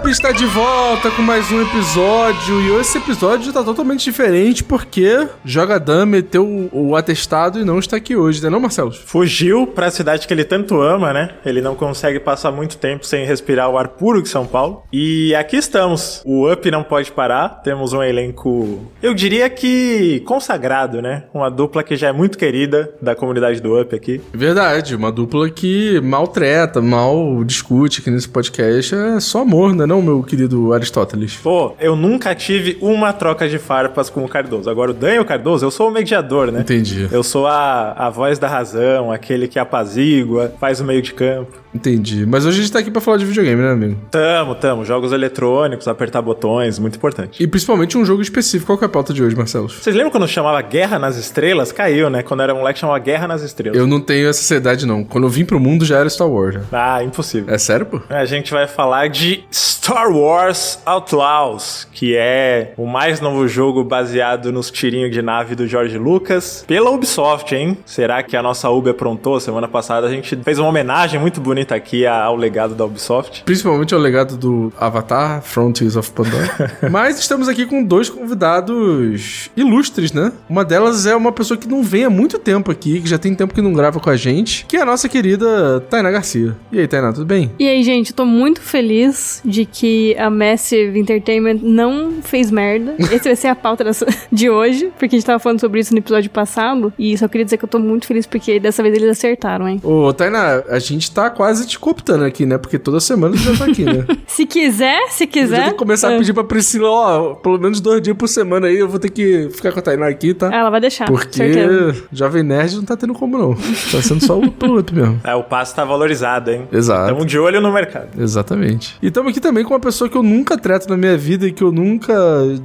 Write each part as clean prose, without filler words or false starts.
Up está de volta com mais um episódio. E esse episódio tá totalmente diferente porque Jogadam meteu o atestado e não está aqui hoje, né não, Marcelo? Fugiu pra cidade que ele tanto ama, né? Ele não consegue passar muito tempo sem respirar o ar puro de São Paulo. E aqui estamos. O Up não pode parar. Temos um elenco, eu diria que consagrado, né? Uma dupla que já é muito querida da comunidade do Up aqui. Verdade, uma dupla que mal treta, mal discute aqui nesse podcast. É só amor, né não, meu querido Aristóteles? Pô, eu nunca tive uma troca de farpas com o Cardoso. Agora, o Dan e o Cardoso, eu sou o mediador, né? Entendi. Eu sou a voz da razão, aquele que apazigua, faz o meio de campo. Entendi. Mas hoje a gente tá aqui pra falar de videogame, né, amigo? Tamo. Jogos eletrônicos, apertar botões, muito importante. E principalmente um jogo específico. Qual que é a pauta de hoje, Marcelo? Vocês lembram quando chamava Guerra nas Estrelas? Caiu, né? Quando era moleque chamava Guerra nas Estrelas. Eu não tenho essa seriedade, não. Quando eu vim pro mundo já era Star Wars. Já. Ah, impossível. É sério, pô? A gente vai falar de Star Wars Outlaws, que é o mais novo jogo baseado nos tirinhos de nave do George Lucas, pela Ubisoft, hein? Será que a nossa Ubi aprontou? Semana passada a gente fez uma homenagem muito bonita aqui ao legado da Ubisoft. Principalmente ao legado do Avatar, Frontiers of Pandora. Mas estamos aqui com dois convidados ilustres, né? Uma delas é uma pessoa que não vem há muito tempo aqui, que já tem tempo que não grava com a gente, que é a nossa querida Tainá Garcia. E aí, Tainá, tudo bem? E aí, gente, eu tô muito feliz de que a Massive Entertainment não fez merda. Essa vai ser a pauta de hoje, porque a gente tava falando sobre isso no episódio passado, e só queria dizer que eu tô muito feliz porque dessa vez eles acertaram, hein? Ô, Tainá, a gente tá quase te cooptando aqui, né? Porque toda semana você já tá aqui, né? Se quiser. Eu já tenho que começar a pedir pra Priscila, ó, pelo menos 2 dias por semana aí, eu vou ter que ficar com a Tainá aqui, tá? Ela vai deixar, porque certeza. Jovem Nerd não tá tendo como, não. Tá sendo só o piloto mesmo. O passo tá valorizado, hein? Exato. Tamo de olho no mercado. Exatamente. E estamos aqui também com uma pessoa que eu nunca trato na minha vida e que eu nunca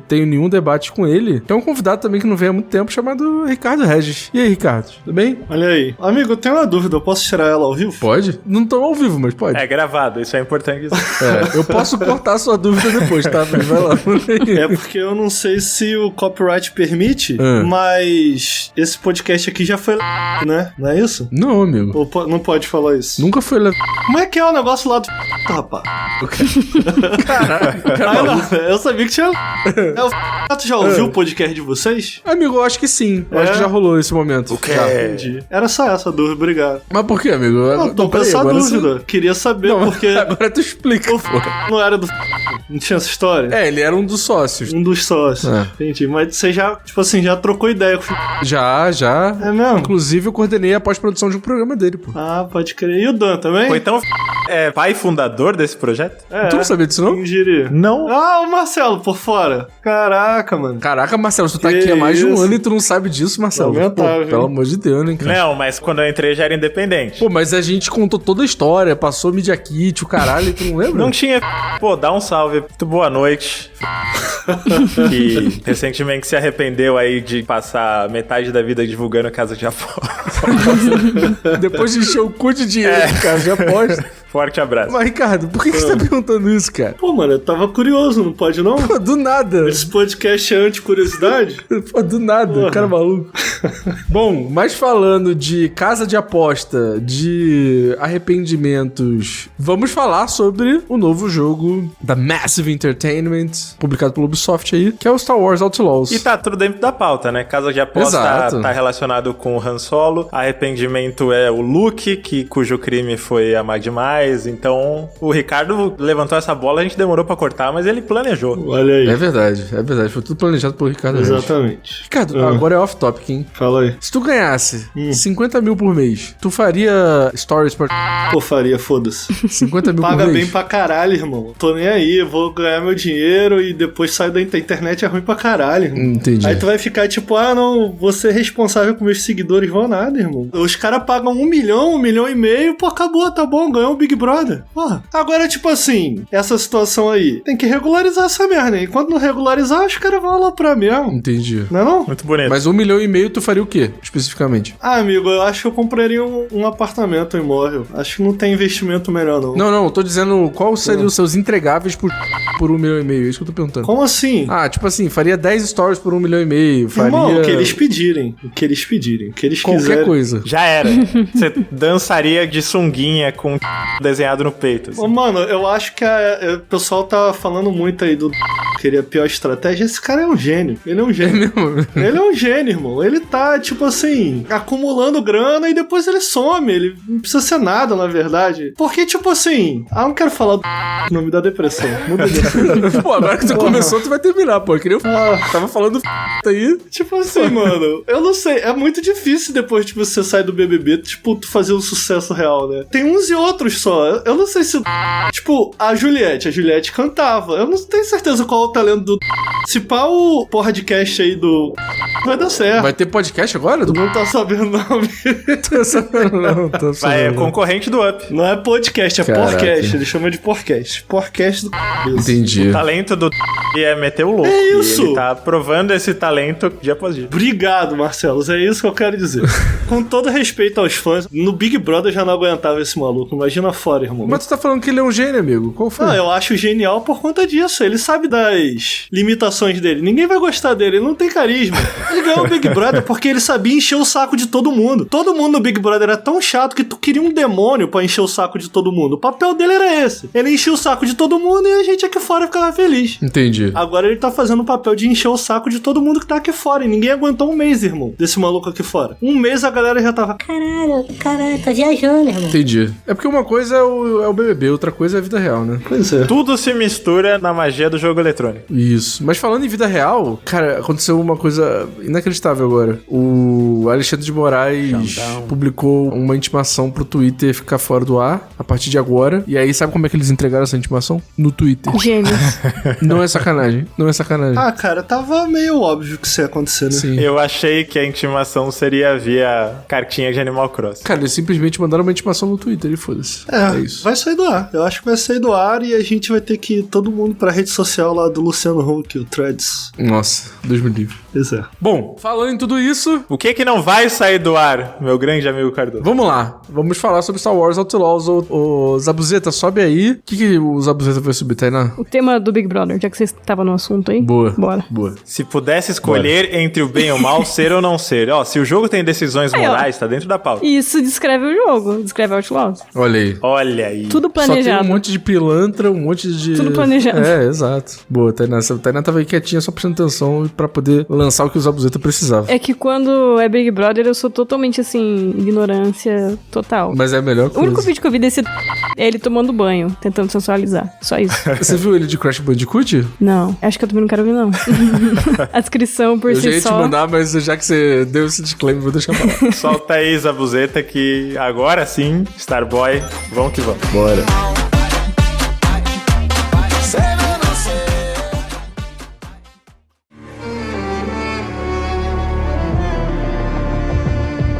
tenho nenhum debate com ele. Que é um convidado também que não vem há muito tempo, chamado Ricardo Regis. E aí, Ricardo? Tudo bem? Olha aí. Amigo, eu tenho uma dúvida. Eu posso tirar ela ao vivo? Pode? Não tô ao vivo, mas pode. É gravado, isso é importante. Eu posso cortar a sua dúvida depois, tá? Vai lá. É porque eu não sei se o copyright permite, mas esse podcast aqui já foi né? Não é isso? Não, amigo. Ou não pode falar isso? Nunca foi Como é que é o negócio lá do rapaz? Caraca, eu sabia que tinha... Tu já ouviu o podcast de vocês? Amigo, eu acho que sim. Eu acho que já rolou esse momento. O quê? Entendi. Era só essa dúvida, obrigado. Mas por quê, amigo? Não, tô com essa dúvida. Queria saber porque... Agora tu explica. Não era do... Não tinha essa história? Ele era um dos sócios. Um dos sócios. Entendi. Mas você já, tipo assim, já trocou ideia com o Já. É mesmo? Inclusive, eu coordenei a pós-produção de um programa dele, pô. Ah, pode crer. E o Dan também? Foi então pai fundador desse projeto? Tu não sabia disso, não? Quem diria? Não. Ah, o Marcelo por fora. Caraca, mano. Caraca, Marcelo, tu tá aqui há mais de um ano e tu não sabe disso, Marcelo. Lamentável. Pô, pelo amor de Deus, né, cara? Não, mas quando eu entrei já era independente. Pô, mas a gente contou toda a história, passou Media Kit, o caralho, tu não lembra? Não tinha... Pô, dá um salve. Muito boa noite. Que recentemente se arrependeu aí de passar metade da vida divulgando casa de aposta. Depois de encher o cu de dinheiro, cara, já aposta. Forte abraço. Mas, Ricardo, por que você tá perguntando isso, cara? Pô, mano, eu tava curioso, não pode não? Pô, do nada. Esse podcast é anti-curiosidade? Pô, do nada, cara maluco. Bom, mas falando de casa de aposta, de arrependimentos, vamos falar sobre o novo jogo da Massive Entertainment, publicado pelo Ubisoft aí, que é o Star Wars Outlaws. E tá tudo dentro da pauta, né? Casa de aposta tá relacionado com o Han Solo, arrependimento é o Luke, cujo crime foi amar demais, então o Ricardo levantou essa bola, a gente demorou pra cortar, mas ele planejou. Olha aí. É verdade, foi tudo planejado pelo Ricardo. Exatamente. Ricardo, agora é off-topic, hein? Fala aí. Se tu ganhasse 50 mil por mês, tu faria stories por... Pô, faria, foda-se. 50 mil por mês? Paga bem pra caralho, irmão. Tô nem aí, eu vou ganhar meu dinheiro e depois saio da internet, é ruim pra caralho, irmão. Entendi. Aí tu vai ficar tipo, não, vou ser responsável com meus seguidores, vão nada, irmão. Os caras pagam 1 milhão, 1,5 milhão, pô, acabou, tá bom, ganhou um Big Brother. Porra. Agora, tipo assim, essa situação aí, tem que regularizar essa merda, né? Enquanto não regularizar, os caras vão lá pra mesmo. Entendi. Não é não? Muito bonito. Mas 1,5 milhão tu faria o quê, especificamente? Ah, amigo, eu acho que eu compraria um apartamento, um imóvel. Acho que não tem investimento melhor, não. Não, eu tô dizendo qual seriam os seus entregáveis por 1,5 milhão, é isso que eu tô perguntando. Como assim? Ah, tipo assim, faria 10 stories por 1,5 milhão, faria... Irmão, o que eles pedirem, o que eles Qualquer quiserem. coisa. Já era. Você dançaria de sunguinha com desenhado no peito. Assim. Mano, eu acho que o pessoal tá falando muito aí do que ele é a pior estratégia. Esse cara é um gênio. Ele é um gênio. Ele é um gênio, irmão. Ele tá, tipo assim, acumulando grana e depois ele some. Ele não precisa ser nada, na verdade. Porque, tipo assim, não quero falar do que não me dá depressão. Muda de assunto. Pô, agora que tu começou, tu vai terminar, pô. Que nem eu tava falando aí. Tipo assim, mano, eu não sei. É muito difícil depois de você sair do BBB, tipo, tu fazer um sucesso real, né? Tem uns e outros só. Eu não sei se... Tipo, a Juliette cantava. Eu não tenho certeza qual é o talento do... Se pá o podcast aí do... Vai dar certo. Vai ter podcast agora? Não tá sabendo não. Tô sabendo não. É concorrente do Up. Não é podcast, é podcast. Ele chama de podcast. Podcast do... Entendi. O talento do é meter o louco. É isso. E ele tá provando esse talento dia após dia. Obrigado, Marcelos. É isso que eu quero dizer. Com todo respeito aos fãs, no Big Brother eu já não aguentava esse maluco. Imagina fora, irmão. Mas tu tá falando que ele é um gênio, amigo. Qual foi? Não, eu acho genial por conta disso. Ele sabe das limitações dele. Ninguém vai gostar dele. Ele não tem carisma. Ele ganhou o Big Brother porque ele sabia encher o saco de todo mundo. Todo mundo no Big Brother era tão chato que tu queria um demônio pra encher o saco de todo mundo. O papel dele era esse. Ele enchia o saco de todo mundo e a gente aqui fora ficava feliz. Entendi. Agora ele tá fazendo o papel de encher o saco de todo mundo que tá aqui fora. E ninguém aguentou um mês, irmão, desse maluco aqui fora. Um mês a galera já tava... Caralho, tá viajando, irmão. Entendi. É porque uma coisa é o BBB, outra coisa é a vida real, né? Pois é. Tudo se mistura na magia do jogo eletrônico. Isso. Mas falando em vida real, cara, aconteceu uma coisa inacreditável agora. O Alexandre de Moraes publicou uma intimação pro Twitter ficar fora do ar a partir de agora. E aí, sabe como é que eles entregaram essa intimação? No Twitter. Gênios. Não é sacanagem. Não é sacanagem. Ah, cara, tava meio óbvio que isso ia acontecer, né? Sim. Eu achei que a intimação seria via cartinha de Animal Cross. Cara, eles simplesmente mandaram uma intimação no Twitter e foda-se. É isso. Vai sair do ar. Eu acho que vai sair do ar e a gente vai ter que ir todo mundo pra rede social lá do Luciano Huck, o Threads. Nossa, Deus me livre. Pois é. Bom, falando em tudo isso, O que não vai sair do ar, meu grande amigo Cardoso? vamos lá. Vamos falar sobre Star Wars Outlaws. Ô, Zabuzeta, sobe aí. O que o Zabuzeta vai subir, Tainá? O tema do Big Brother, já que você estava no assunto aí. Boa. Bora. Boa. Se pudesse escolher entre o bem e o mal, ser ou não ser. Ó, se o jogo tem decisões Aí, ó. morais, tá dentro da pauta. Isso descreve o jogo, descreve Outlaws. Olha aí. Olha aí. Tudo Só planejado. tem um monte de pilantra, um monte de... Tudo planejado. É, exato. Boa, Tainá. A Tainá tava aí quietinha só prestando atenção pra poder lançar o que o Zabuzeta precisava. É que quando é Big Brother, eu sou totalmente, assim, ignorância total. Mas é a melhor O coisa. único vídeo que eu vi desse é ele tomando banho, tentando sensualizar. Só isso. Você viu ele de Crash Bandicoot? Não, acho que eu também não quero ver, não. A descrição por Eu já ia si te só. mandar, mas já que você deu esse disclaimer, vou deixar pra lá. Solta aí, Zabuzeta, que agora sim, Starboy, vamos que vamos. Bora.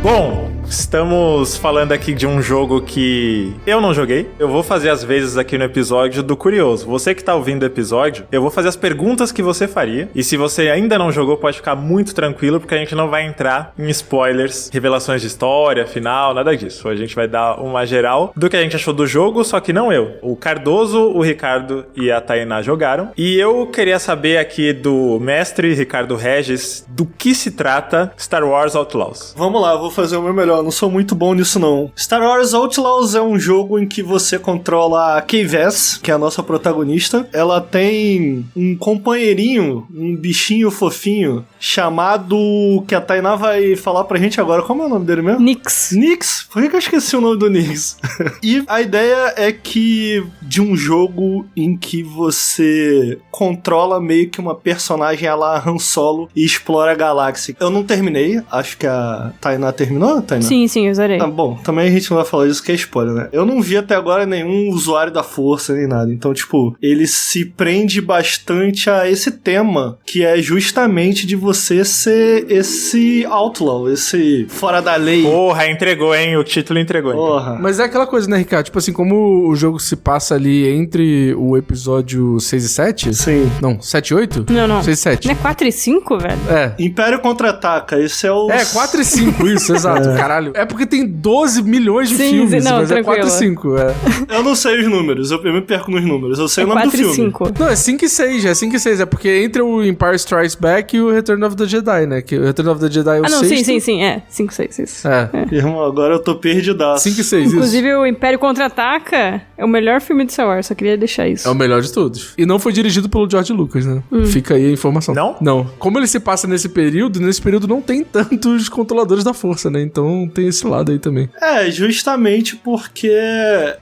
Bom, estamos falando aqui de um jogo que eu não joguei. Eu vou fazer as vezes aqui no episódio do curioso. Você que tá ouvindo o episódio, eu vou fazer as perguntas que você faria. E se você ainda não jogou, pode ficar muito tranquilo, porque a gente não vai entrar em spoilers, revelações de história, final, nada disso. A gente vai dar uma geral do que a gente achou do jogo, só que não eu. O Cardoso, o Ricardo e a Tainá jogaram. E eu queria saber aqui do mestre Ricardo Regis do que se trata Star Wars Outlaws. Vamos lá, eu vou fazer o meu melhor. Não sou muito bom nisso, não. Star Wars Outlaws é um jogo em que você controla a Kay-Vess, que é a nossa protagonista. Ela tem um companheirinho, um bichinho fofinho, chamado... que a Tainá vai falar pra gente agora. Como é o nome dele mesmo? Nix. Nix? Por que eu esqueci o nome do Nix? E a ideia é que de um jogo em que você controla meio que uma personagem a la Han Solo e explora a galáxia. Eu não terminei, acho que a Tainá terminou, Tainá? Sim, eu zerei. Tá bom, também a gente não vai falar disso que é spoiler, né? Eu não vi até agora nenhum usuário da força nem nada, então, tipo, ele se prende bastante a esse tema, que é justamente de você ser esse outlaw, esse fora da lei. Porra, entregou, hein? O título entregou. Então. Porra. Mas é aquela coisa, né, Ricardo? Tipo assim, como o jogo se passa ali entre o episódio 6 e 7? Sim. Não, 7 e 8? Não. 6 e 7. Não é 4 e 5, velho? É. Império Contra-Ataca, esse é o... É, 4 e 5, isso, exato. Caralho, caralho. É porque tem 12 milhões de Sim, filmes, não, mas tranquilo. é 4 e 5, é. Eu não sei os números, eu me perco nos números. Eu sei o nome do 4 e filme. 5. Não, é 5 e 6, é 5 e 6. É porque entre o Empire Strikes Back e o Return of the Jedi, né? Que o Return of the Jedi é o Ah, não, sexto. sim. É, 5, 6, isso. É, Irmão, agora eu tô perdidaço. 5 e 6, isso. Inclusive, o Império Contra-Ataca é o melhor filme de Star Wars, só queria deixar isso. É o melhor de todos. E não foi dirigido pelo George Lucas, né? Fica aí a informação. Não? Não. Como ele se passa nesse período não tem tantos controladores da força, né? Então tem esse lado aí também. É, justamente porque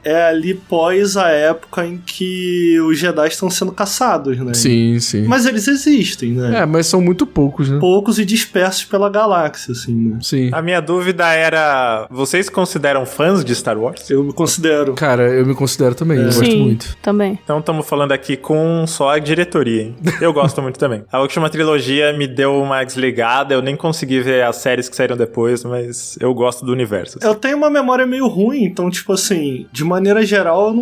é ali pós a época em que os Jedi estão sendo caçados, né? Sim, sim. Mas eles existem, né? É, mas são muito poucos, né? Poucos e dispersos pela galáxia, assim, né? Sim. A minha dúvida era, vocês consideram fãs de Star Wars? Eu me considero. Cara, eu me considero também, eu gosto Sim, muito. também. Então estamos falando aqui com só a diretoria, hein? Eu gosto muito também. A última trilogia me deu uma desligada, eu nem consegui ver as séries que saíram depois, mas eu gosto do universo. Eu tenho uma memória meio ruim, então, tipo assim, de maneira geral,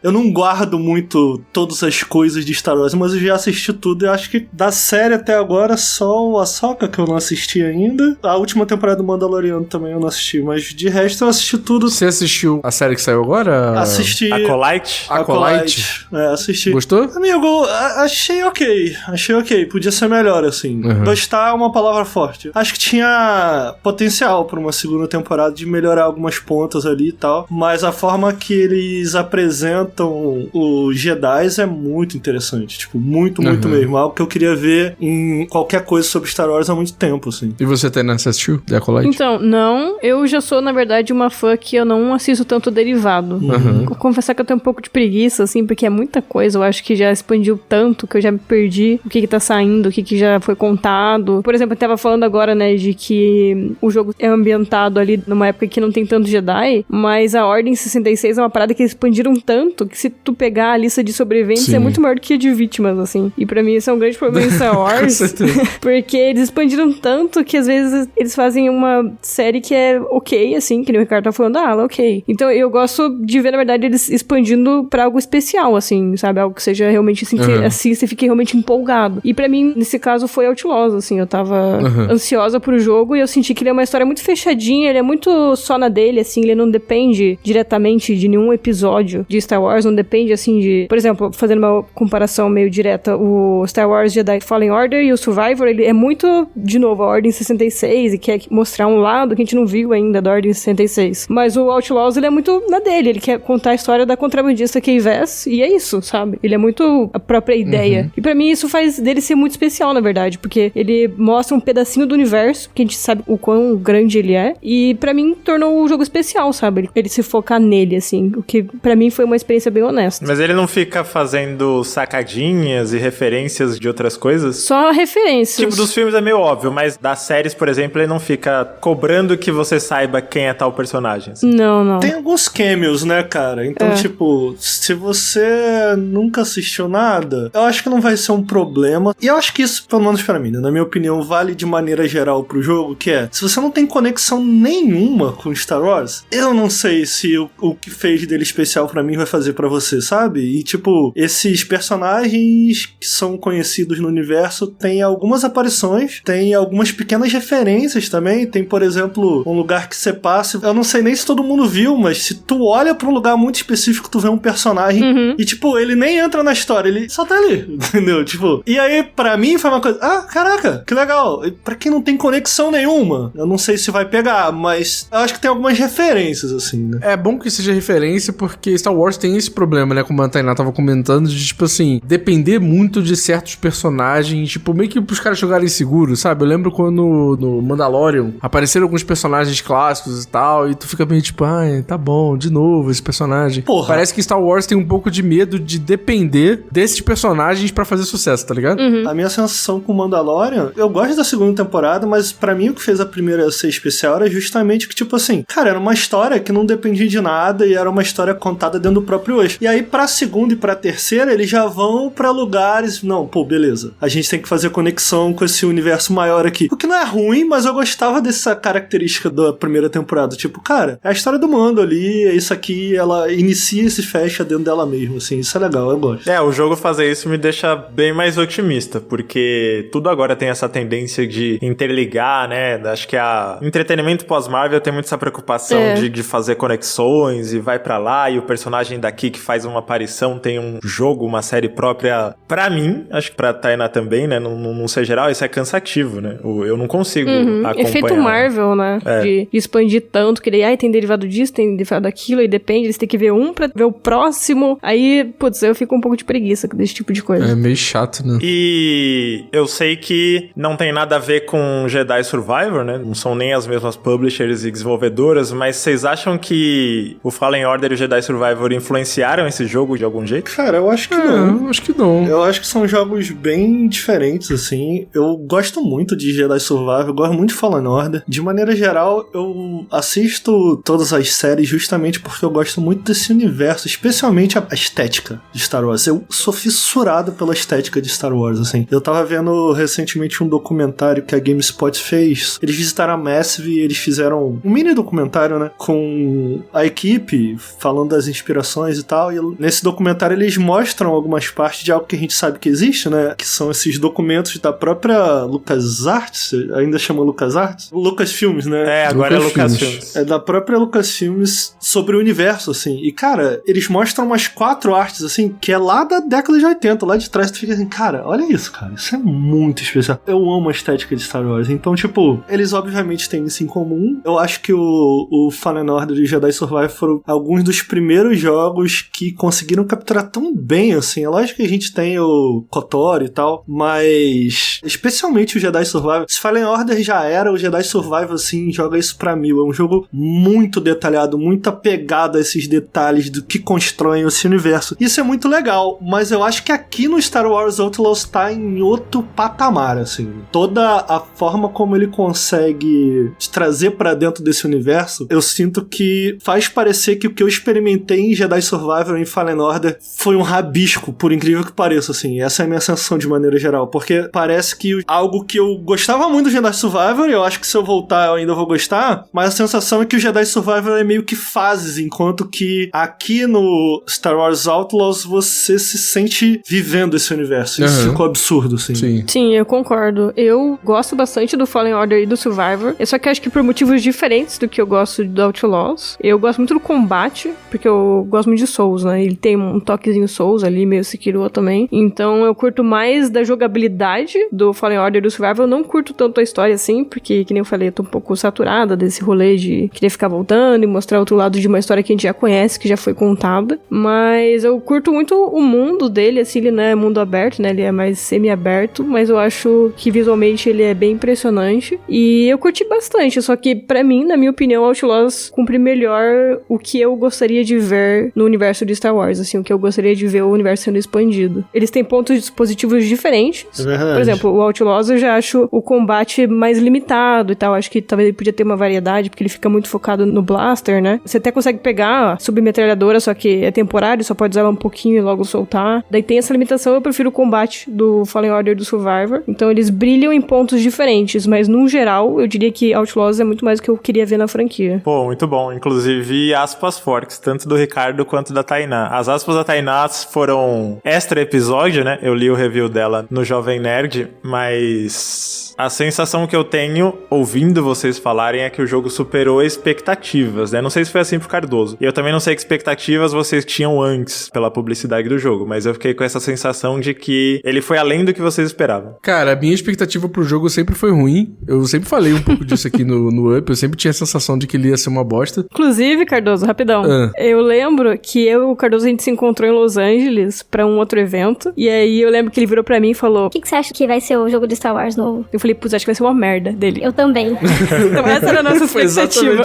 eu não guardo muito todas as coisas de Star Wars, mas eu já assisti tudo. Eu acho que da série até agora, só o Ahsoka que eu não assisti ainda. A última temporada do Mandaloriano também eu não assisti, mas de resto eu assisti tudo. Você assistiu a série que saiu agora? Assisti. Acolyte? Acolyte? É, assisti. Gostou? Amigo, achei ok. Podia ser melhor, assim. Uhum. Gostar é uma palavra forte. Acho que tinha potencial pra uma segunda temporada de melhorar algumas pontas ali e tal, mas a forma que eles apresentam os Jedi é muito interessante. Tipo, muito mesmo. Algo que eu queria ver em qualquer coisa sobre Star Wars há muito tempo, assim. E você, Tainá, você assistiu The Acolyte? Então, não, eu já sou, na verdade, uma fã que eu não assisto tanto derivado. Vou confessar que eu tenho um pouco de preguiça, assim, porque é muita coisa. Eu acho que já expandiu tanto que eu já me perdi o que tá saindo, o que já foi contado. Por exemplo, eu tava falando agora, né, de que o jogo é ambientado ali numa época que não tem tanto Jedi, mas a Ordem 66 é uma parada que eles expandiram tanto que se tu pegar a lista de sobreviventes Sim. é muito maior do que a de vítimas, assim. E pra mim isso é um grande problema em Star Wars. Com certeza. Porque eles expandiram tanto que às vezes eles fazem uma série que é ok, assim, que nem o Ricardo tá falando, ela é ok. Então eu gosto de ver, na verdade, eles expandindo pra algo especial, assim, sabe? Algo que seja realmente, assim, que você assista e fique realmente empolgado. E pra mim, nesse caso, foi Outlaws, assim, eu tava ansiosa pro jogo e eu senti que ele é uma história muito fechadinha, ele é muito só na dele, assim, ele não depende diretamente de nenhum episódio de Star Wars, não depende, assim, de... Por exemplo, fazendo uma comparação meio direta, o Star Wars Jedi Fallen Order e o Survivor, ele é muito, de novo, a Ordem 66 e quer mostrar um lado que a gente não viu ainda da Ordem 66. Mas o Outlaws, ele é muito na dele, ele quer contar a história da contrabandista Kay Vess e é isso, sabe? Ele é muito a própria ideia. E pra mim isso faz dele ser muito especial, na verdade, porque ele mostra um pedacinho do universo, que a gente sabe o quão grande ele é, e pra mim tornou o jogo especial, sabe? Ele se focar nele, assim, o que pra mim foi uma experiência bem honesta. Mas ele não fica fazendo sacadinhas e referências de outras coisas? Só referências. Tipo, dos filmes é meio óbvio, mas das séries, por exemplo, ele não fica cobrando que você saiba quem é tal personagem. Assim. Não. Tem alguns cameos, né, cara? Então, tipo, se você nunca assistiu nada, eu acho que não vai ser um problema. E eu acho que isso, pelo menos pra mim, né, na minha opinião, vale de maneira geral pro jogo, que é, se você não tem conexão nenhuma com Star Wars, eu não sei se o que fez dele especial pra mim vai fazer pra você, sabe? E, tipo, esses personagens que são conhecidos no universo têm algumas aparições, tem algumas pequenas referências também. Tem, por exemplo, um lugar que você passa, eu não sei nem se todo mundo viu, mas se tu olha pra um lugar muito específico, tu vê um personagem e, tipo, ele nem entra na história, ele só tá ali, entendeu? Tipo, e aí, pra mim, foi uma coisa, caraca, que legal. E pra quem não tem conexão nenhuma, eu não sei se vai pegar, mas eu acho que tem algumas referências, assim, né? É bom que seja referência, porque Star Wars tem esse problema, né? Como a Tainá tava comentando, de, tipo assim, depender muito de certos personagens, tipo, meio que pros caras jogarem seguro, sabe? Eu lembro quando no Mandalorian apareceram alguns personagens clássicos e tal, e tu fica meio tipo, ai, tá bom, de novo esse personagem. Porra. Parece que Star Wars tem um pouco de medo de depender desses personagens pra fazer sucesso, tá ligado? A minha sensação com Mandalorian, eu gosto da segunda temporada, mas pra mim o que fez a primeira ser especial era justamente que, tipo assim, cara, era uma história que não dependia de nada e era uma história contada dentro do próprio eixo. E aí pra segunda e pra terceira, eles já vão pra lugares, não, pô, beleza, a gente tem que fazer conexão com esse universo maior aqui. O que não é ruim, mas eu gostava dessa característica da primeira temporada, tipo, cara, é a história do Mando ali, é isso aqui, ela inicia e se fecha dentro dela mesmo, assim, isso é legal, eu gosto. O jogo fazer isso me deixa bem mais otimista, porque tudo agora tem essa tendência de interligar, né? Acho que o entretenimento muito pós-Marvel tem muito essa preocupação de fazer conexões e vai pra lá, e o personagem daqui que faz uma aparição tem um jogo, uma série própria. Pra mim, acho que pra Tainá também, né, não ser geral, isso é cansativo, né? Eu não consigo acompanhar. Efeito Marvel, né? De expandir tanto, que daí, tem derivado disso, tem derivado daquilo, e depende, você tem que ver um pra ver o próximo. Aí, putz, eu fico um pouco de preguiça desse tipo de coisa. É meio chato, né? E eu sei que não tem nada a ver com Jedi Survivor, né? Não são nem as mesmas publishers e desenvolvedoras, mas vocês acham que o Fallen Order e o Jedi Survivor influenciaram esse jogo de algum jeito? Cara, eu acho que não. Acho que não. Eu acho que são jogos bem diferentes, assim. Eu gosto muito de Jedi Survivor, eu gosto muito de Fallen Order. De maneira geral, eu assisto todas as séries justamente porque eu gosto muito desse universo, especialmente a estética de Star Wars. Eu sou fissurado pela estética de Star Wars, assim. Eu tava vendo recentemente um documentário que a GameSpot fez. Eles visitaram a Massive e eles fizeram um mini documentário, né, com a equipe, falando das inspirações e tal. E nesse documentário eles mostram algumas partes de algo que a gente sabe que existe, né, que são esses documentos da própria LucasArts, ainda chama LucasArts? Lucasfilmes, né? Agora é Lucasfilmes. É da própria Lucasfilmes sobre o universo, assim. E, cara, eles mostram umas 4 artes, assim, que é lá da década de 80, lá de trás. Tu fica assim, cara, olha isso, cara. Isso é muito especial. Eu amo a estética de Star Wars. Então, tipo, eles obviamente têm isso em comum. Eu acho que o Fallen Order e Jedi Survivor foram alguns dos primeiros jogos que conseguiram capturar tão bem, assim. É lógico que a gente tem o KOTOR e tal, mas especialmente o Jedi Survivor. Se Fallen Order já era, o Jedi Survivor, assim, joga isso pra 1000. É um jogo muito detalhado, muito apegado a esses detalhes do que constroem esse universo. Isso é muito legal, mas eu acho que aqui no Star Wars Outlaws tá em outro patamar, assim. Toda a forma como ele consegue te trazer pra dentro desse universo, eu sinto que faz parecer que o que eu experimentei em Jedi Survivor e em Fallen Order foi um rabisco, por incrível que pareça, assim. Essa é a minha sensação de maneira geral, porque parece que algo que eu gostava muito do Jedi Survivor, eu acho que se eu voltar eu ainda vou gostar, mas a sensação é que o Jedi Survivor é meio que fases, enquanto que aqui no Star Wars Outlaws você se sente vivendo esse universo. Isso ficou absurdo, assim. Sim, eu concordo. Eu gosto bastante do Fallen Order e do Survivor. Só que eu acho que por motivos diferentes do que eu gosto do Outlaws. Eu gosto muito do combate, porque eu gosto muito de Souls, né? Ele tem um toquezinho Souls ali, meio Sekiro também. Então eu curto mais da jogabilidade do Fallen Order e do Survivor. Eu não curto tanto a história assim, porque, que nem eu falei, eu tô um pouco saturada desse rolê de querer ficar voltando e mostrar outro lado de uma história que a gente já conhece, que já foi contada. Mas eu curto muito o mundo dele, assim, ele não é mundo aberto, né? Ele é mais semi-aberto, mas eu acho que visualmente ele é bem impressionante. E eu curti bastante, só que pra mim, na minha opinião, Outlaws cumpre melhor o que eu gostaria de ver no universo de Star Wars, assim, o que eu gostaria de ver o universo sendo expandido. Eles têm pontos positivos diferentes. É verdade. Por exemplo, o Outlaws eu já acho o combate mais limitado e tal, acho que talvez ele podia ter uma variedade, porque ele fica muito focado no blaster, né? Você até consegue pegar a submetralhadora, só que é temporário, só pode usar ela um pouquinho e logo soltar. Daí tem essa limitação, eu prefiro o combate do Fallen Order e do Survivor. Então eles brilham em pontos diferentes, mas no geral, eu diria que Outlaws é muito mais o que eu queria ver na franquia. Pô, muito bom. Inclusive, aspas fortes, tanto do Ricardo quanto da Tainá. As aspas da Tainá foram extra episódio, né? Eu li o review dela no Jovem Nerd, mas a sensação que eu tenho ouvindo vocês falarem é que o jogo superou expectativas, né? Não sei se foi assim pro Cardoso. E eu também não sei que expectativas vocês tinham antes pela publicidade do jogo, mas eu fiquei com essa sensação de que ele foi além do que vocês esperavam. Cara, a minha expectativa pro jogo sempre foi ruim. Eu sempre falei um pouco disso aqui no Up. Eu sempre tinha a sensação de que ele ia ser uma bosta. Inclusive, Cardoso, rapidão. Eu lembro que eu e o Cardoso, a gente se encontrou em Los Angeles pra um outro evento. E aí eu lembro que ele virou pra mim e falou: O que você acha que vai ser o jogo de Star Wars novo? Eu falei, putz, acho que vai ser uma merda dele. Eu também. Então essa era a nossa expectativa.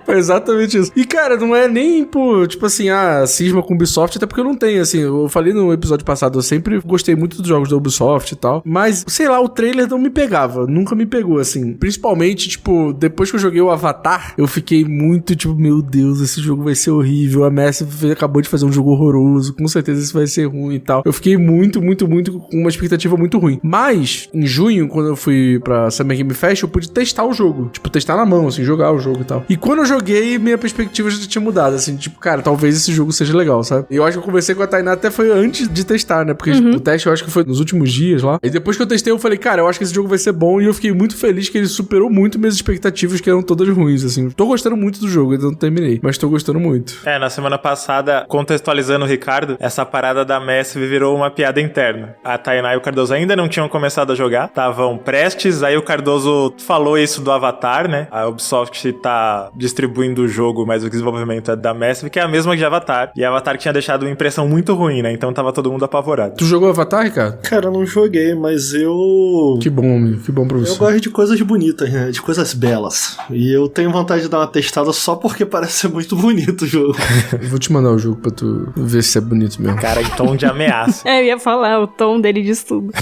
Foi exatamente isso. E, cara, não é nem por, tipo assim, cisma com Ubisoft, até porque eu não tenho, assim, eu falei no episódio passado, eu sempre gostei muito dos jogos da Ubisoft e tal, mas, sei lá, o trailer não me pegava, nunca me pegou, assim. Principalmente, tipo, depois que eu joguei o Avatar, eu fiquei muito, tipo, meu Deus, esse jogo vai ser horrível, a Massive acabou de fazer um jogo horroroso, com certeza isso vai ser ruim e tal. Eu fiquei muito com uma expectativa muito ruim. Mas, em junho, quando eu fui pra Summer Game Fest, eu pude testar o jogo. Tipo, testar na mão, assim, jogar o jogo e tal. E quando eu joguei e minha perspectiva já tinha mudado, assim, tipo, cara, talvez esse jogo seja legal, sabe? E eu acho que eu conversei com a Tainá até foi antes de testar, né? Porque o teste eu acho que foi nos últimos dias lá. E depois que eu testei, eu falei, cara, eu acho que esse jogo vai ser bom e eu fiquei muito feliz que ele superou muito minhas expectativas, que eram todas ruins, assim. Tô gostando muito do jogo, ainda não terminei, mas tô gostando muito. Na semana passada, contextualizando o Ricardo, essa parada da Massive virou uma piada interna. A Tainá e o Cardoso ainda não tinham começado a jogar, estavam prestes, aí o Cardoso falou isso do Avatar, né? A Ubisoft tá distribuindo o jogo, mas o desenvolvimento é da Massive, que é a mesma que de Avatar. E Avatar tinha deixado uma impressão muito ruim, né? Então tava todo mundo apavorado. Tu jogou Avatar, Ricardo? Cara, eu não joguei, mas eu... Que bom, amigo. Que bom pra você. Eu gosto de coisas bonitas, né? De coisas belas. E eu tenho vontade de dar uma testada só porque parece ser muito bonito o jogo. Eu vou te mandar o jogo pra tu ver se é bonito mesmo. Cara, em tom de ameaça. Eu ia falar, o tom dele diz tudo.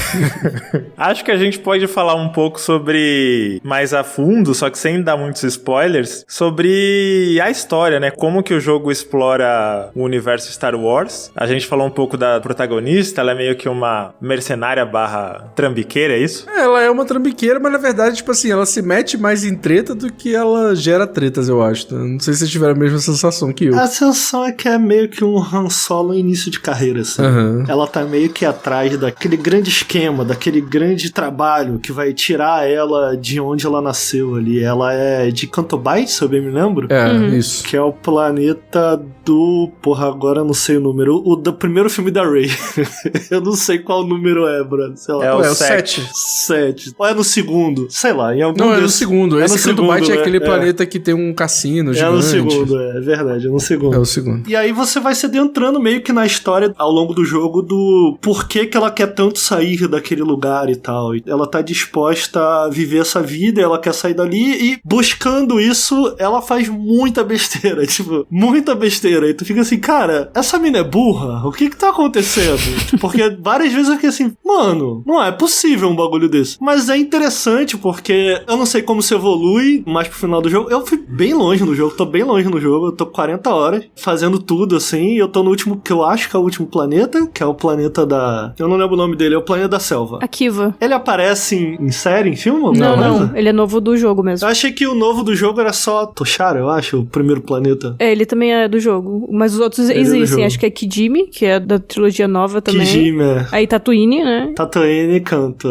Acho que a gente pode falar um pouco sobre, mais a fundo, só que sem dar muitos spoilers, sobre a história, né? Como que o jogo explora o universo Star Wars. A gente falou um pouco da protagonista, ela é meio que uma mercenária / trambiqueira, é isso? Ela é uma trambiqueira, mas na verdade, tipo assim, ela se mete mais em treta do que ela gera tretas, eu acho. Não sei se vocês tiveram a mesma sensação que eu. A sensação é que é meio que um Han Solo no início de carreira, assim. Ela tá meio que atrás daquele grande esquema, daquele grande trabalho que vai tirar ela de onde ela nasceu ali. Ela é de Canto Bight, se eu bem me lembro. Isso. Que é o planeta do... Porra, agora eu não sei o número. O do primeiro filme da Rey. Eu não sei qual número é, brother. Sei lá. É o 7. 7. Ou é no segundo? Sei lá, em algum Não, desses... é no segundo. Esse Canto Bight é aquele né? planeta que tem um cassino gigante. É no segundo, é verdade, é no segundo. É o segundo. E aí você vai se adentrando meio que na história ao longo do jogo do porquê que ela quer tanto sair daquele lugar e tal. Ela tá disposta a viver essa vida, ela quer sair dali e buscando isso, ela faz muita besteira, tipo, muita besteira. E tu fica assim, cara, essa mina é burra? O que tá acontecendo? Porque várias vezes eu fiquei assim, mano, não é possível um bagulho desse. Mas é interessante porque eu não sei como se evolui mais pro final do jogo. Eu fui bem longe no jogo, tô bem longe no jogo, eu tô 40 horas fazendo tudo assim, e eu tô no último, que eu acho que é o último planeta, que é o planeta da... Eu não lembro o nome dele, é o planeta da selva. Akiva. Ele aparece em série, em filme? Não, ele é novo do jogo mesmo. Eu achei que o novo do jogo era só Toshara, eu acho, o primeiro planeta. Ele também é do jogo, mas os outros existem, acho que é Kijimi, que é da trilogia nova também. Kijimi, é. Aí Tatooine, né? Tatooine e Canto,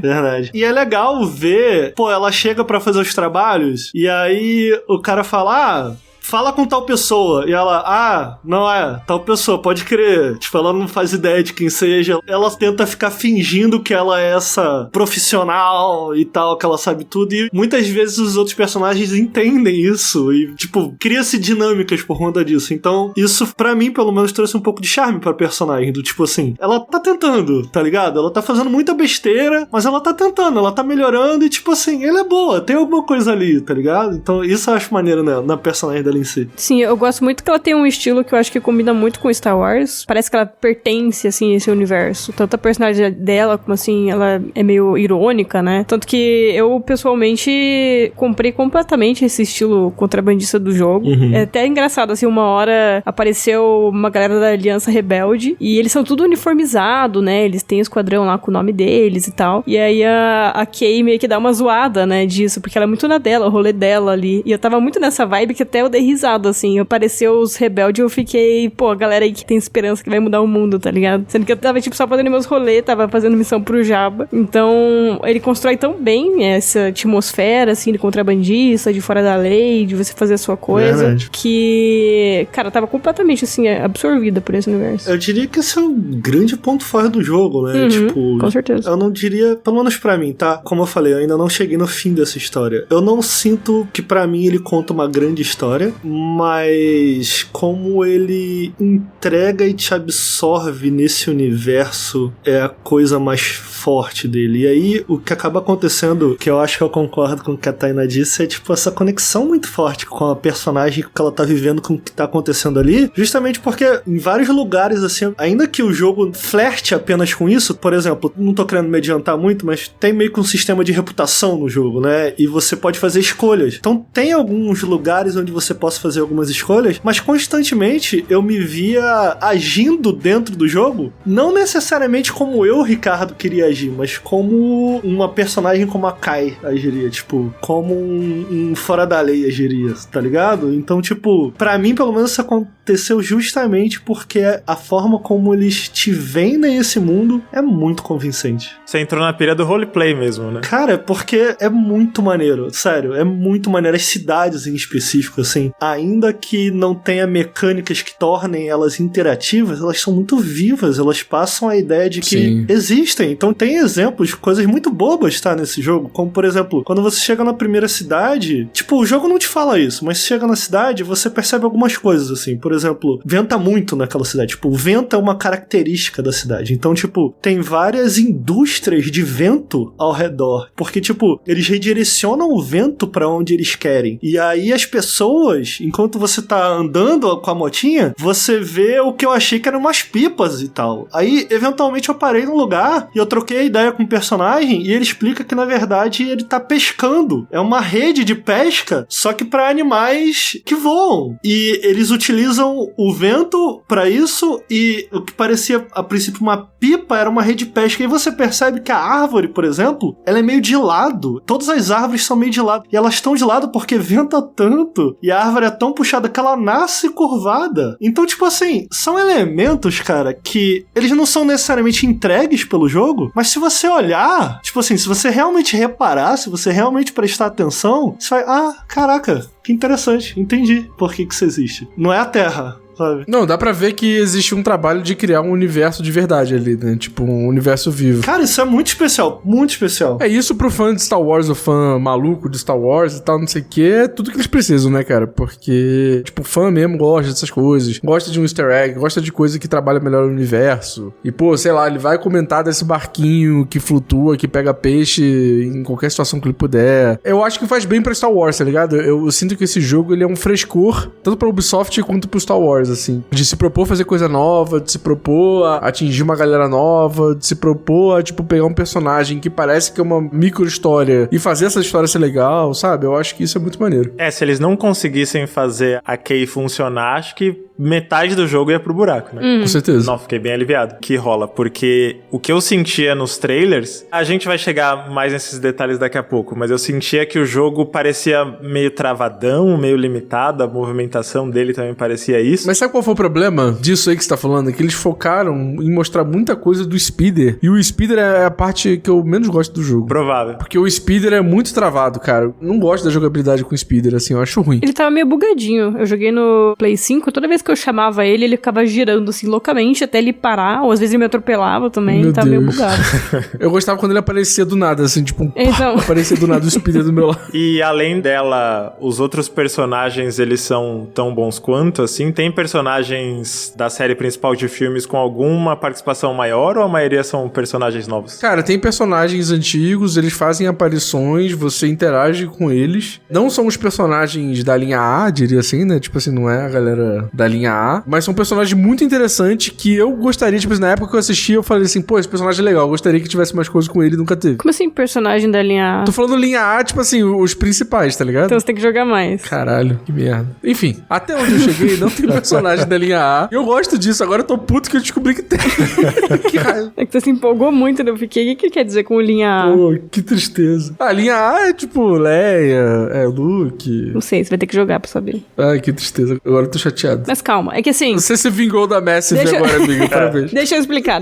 verdade. E é legal ver, pô, ela chega pra fazer os trabalhos, e aí o cara fala, fala com tal pessoa. E ela, não é, tal pessoa, pode crer. Tipo, ela não faz ideia de quem seja. Ela tenta ficar fingindo que ela é essa profissional e tal, que ela sabe tudo. E muitas vezes os outros personagens entendem isso. E, tipo, cria-se dinâmicas por conta disso. Então, isso, pra mim, pelo menos, trouxe um pouco de charme pra personagem. Do tipo assim, ela tá tentando, tá ligado? Ela tá fazendo muita besteira, mas ela tá tentando, ela tá melhorando. E, tipo assim, ela é boa, tem alguma coisa ali, tá ligado? Então, isso eu acho maneiro, né, na personagem dela em si. Sim, eu gosto muito que ela tem um estilo que eu acho que combina muito com Star Wars. Parece que ela pertence, assim, a esse universo. Tanto a personagem dela, como assim, ela é meio irônica, né? Tanto que eu, pessoalmente, comprei completamente esse estilo contrabandista do jogo. É até engraçado, assim, uma hora apareceu uma galera da Aliança Rebelde e eles são tudo uniformizado, né? Eles têm o esquadrão lá com o nome deles e tal. E aí a Kay meio que dá uma zoada, né, disso, porque ela é muito na dela, o rolê dela ali. E eu tava muito nessa vibe que até eu dei risada, assim. Apareceu os rebeldes e eu fiquei, pô, a galera aí que tem esperança que vai mudar o mundo, tá ligado? Sendo que eu tava, tipo, só fazendo meus rolês, tava fazendo missão pro Jabba. Então, ele constrói tão bem essa atmosfera, assim, de contrabandista, de fora da lei, de você fazer a sua coisa, que, cara, tava completamente, assim, absorvida por esse universo. Eu diria que esse é um grande ponto forte do jogo, né? Tipo, com certeza. Eu não diria, pelo menos pra mim, tá? Como eu falei, eu ainda não cheguei no fim dessa história. Eu não sinto que pra mim ele conta uma grande história, mas como ele entrega e te absorve nesse universo é a coisa mais forte dele. E aí, o que acaba acontecendo, que eu acho que eu concordo com o que a Tainá disse, é tipo essa conexão muito forte com a personagem que ela tá vivendo, com o que tá acontecendo ali, justamente porque em vários lugares, assim, ainda que o jogo flerte apenas com isso, por exemplo, não tô querendo me adiantar muito, mas tem meio que um sistema de reputação no jogo, né? E você pode fazer escolhas. Então tem alguns lugares onde você possa fazer algumas escolhas, mas constantemente eu me via agindo dentro do jogo, não necessariamente como eu, Ricardo, queria agir, agir, mas como uma personagem como a Kai agiria, tipo, como um fora da lei agiria, tá ligado? Então, tipo, pra mim, pelo menos, isso aconteceu justamente porque a forma como eles te vendem esse mundo é muito convincente. Você entrou na pira do roleplay mesmo, né? Cara, porque é muito maneiro, sério, é muito maneiro. As cidades em específico, assim, ainda que não tenha mecânicas que tornem elas interativas, elas são muito vivas, elas passam a ideia de que existem. Então tem exemplos de coisas muito bobas, tá, nesse jogo, como por exemplo, quando você chega na primeira cidade, tipo, o jogo não te fala isso, mas chega na cidade, você percebe algumas coisas, assim, por exemplo, venta muito naquela cidade, tipo, o vento é uma característica da cidade, então, tipo, tem várias indústrias de vento ao redor, porque, tipo, eles redirecionam o vento pra onde eles querem, e aí as pessoas, enquanto você tá andando com a motinha, você vê o que eu achei que eram umas pipas e tal, aí, eventualmente eu parei num lugar e eu troquei a ideia com o personagem e ele explica que, na verdade, ele tá pescando, é uma rede de pesca, só que pra animais que voam, e eles utilizam o vento pra isso, e o que parecia a princípio uma pipa era uma rede de pesca, e você percebe que a árvore, por exemplo, ela é meio de lado, todas as árvores são meio de lado, e elas estão de lado porque venta tanto, e a árvore é tão puxada que ela nasce curvada. Então, tipo assim, são elementos, cara, que eles não são necessariamente entregues pelo jogo, mas se você olhar, tipo assim, se você realmente reparar, se você realmente prestar atenção, você vai, caraca, que interessante, entendi por que isso existe. Não é a Terra, sabe? Não, dá pra ver que existe um trabalho de criar um universo de verdade ali, né? Tipo, um universo vivo. Cara, isso é muito especial, muito especial. É isso pro fã de Star Wars, o fã maluco de Star Wars e tal, não sei o que, é tudo que eles precisam, né, cara? Porque, tipo, o fã mesmo gosta dessas coisas, gosta de um easter egg, gosta de coisa que trabalha melhor o universo. E, pô, sei lá, ele vai comentar desse barquinho que flutua, que pega peixe em qualquer situação que ele puder. Eu acho que faz bem pra Star Wars, tá ligado? Eu sinto que esse jogo, ele é um frescor, tanto pra Ubisoft quanto pro Star Wars, assim. De se propor fazer coisa nova, de se propor a atingir uma galera nova, de se propor a, tipo, pegar um personagem que parece que é uma micro-história e fazer essa história ser legal, sabe? Eu acho que isso é muito maneiro. Se eles não conseguissem fazer a Kay funcionar, acho que metade do jogo ia pro buraco, né? Com certeza. Não, fiquei bem aliviado que rola, porque o que eu sentia nos trailers, a gente vai chegar mais nesses detalhes daqui a pouco, mas eu sentia que o jogo parecia meio travadão, meio limitado, a movimentação dele também parecia isso. Mas sabe qual foi o problema disso aí que você tá falando? É que eles focaram em mostrar muita coisa do speeder, e o speeder é a parte que eu menos gosto do jogo. Provável. Porque o speeder é muito travado, cara. Eu não gosto da jogabilidade com o speeder, assim, eu acho ruim. Ele tava meio bugadinho. Eu joguei no Play 5, toda vez que eu chamava ele, ele ficava girando assim loucamente até ele parar, ou às vezes ele me atropelava também, Meu tava Deus. meio bugado. Eu gostava quando ele aparecia do nada, assim, tipo, Então. aparecia do nada o speeder do meu lado. E além dela, os outros personagens, eles são tão bons quanto, assim? Tem personagens da série principal de filmes com alguma participação maior, ou a maioria são personagens novos? Cara, tem personagens antigos, eles fazem aparições, você interage com eles. Não são os personagens da linha A, diria assim, né? Tipo assim, não é a galera da linha A, mas são personagens muito interessantes que eu gostaria, tipo assim, na época que eu assisti, eu falei assim, pô, esse personagem é legal, eu gostaria que tivesse mais coisas com ele e nunca teve. Como assim, personagem da linha A? Tô falando linha A, tipo assim, os principais, tá ligado? Então você tem que jogar mais. Caralho, que merda. Enfim, até onde eu cheguei, não tem personagem da linha A. Eu gosto disso, agora eu tô puto que eu descobri que tem. Que raiva. É que você se empolgou muito, né? Eu fiquei, o que quer dizer com linha A? Pô, que tristeza. A linha A é tipo Leia, é Luke. Não sei, você vai ter que jogar pra saber. Ai, que tristeza. Agora eu tô chateado. Mas calma, é que assim... Você se vingou da Massive agora, amigo. Parabéns. Deixa eu explicar.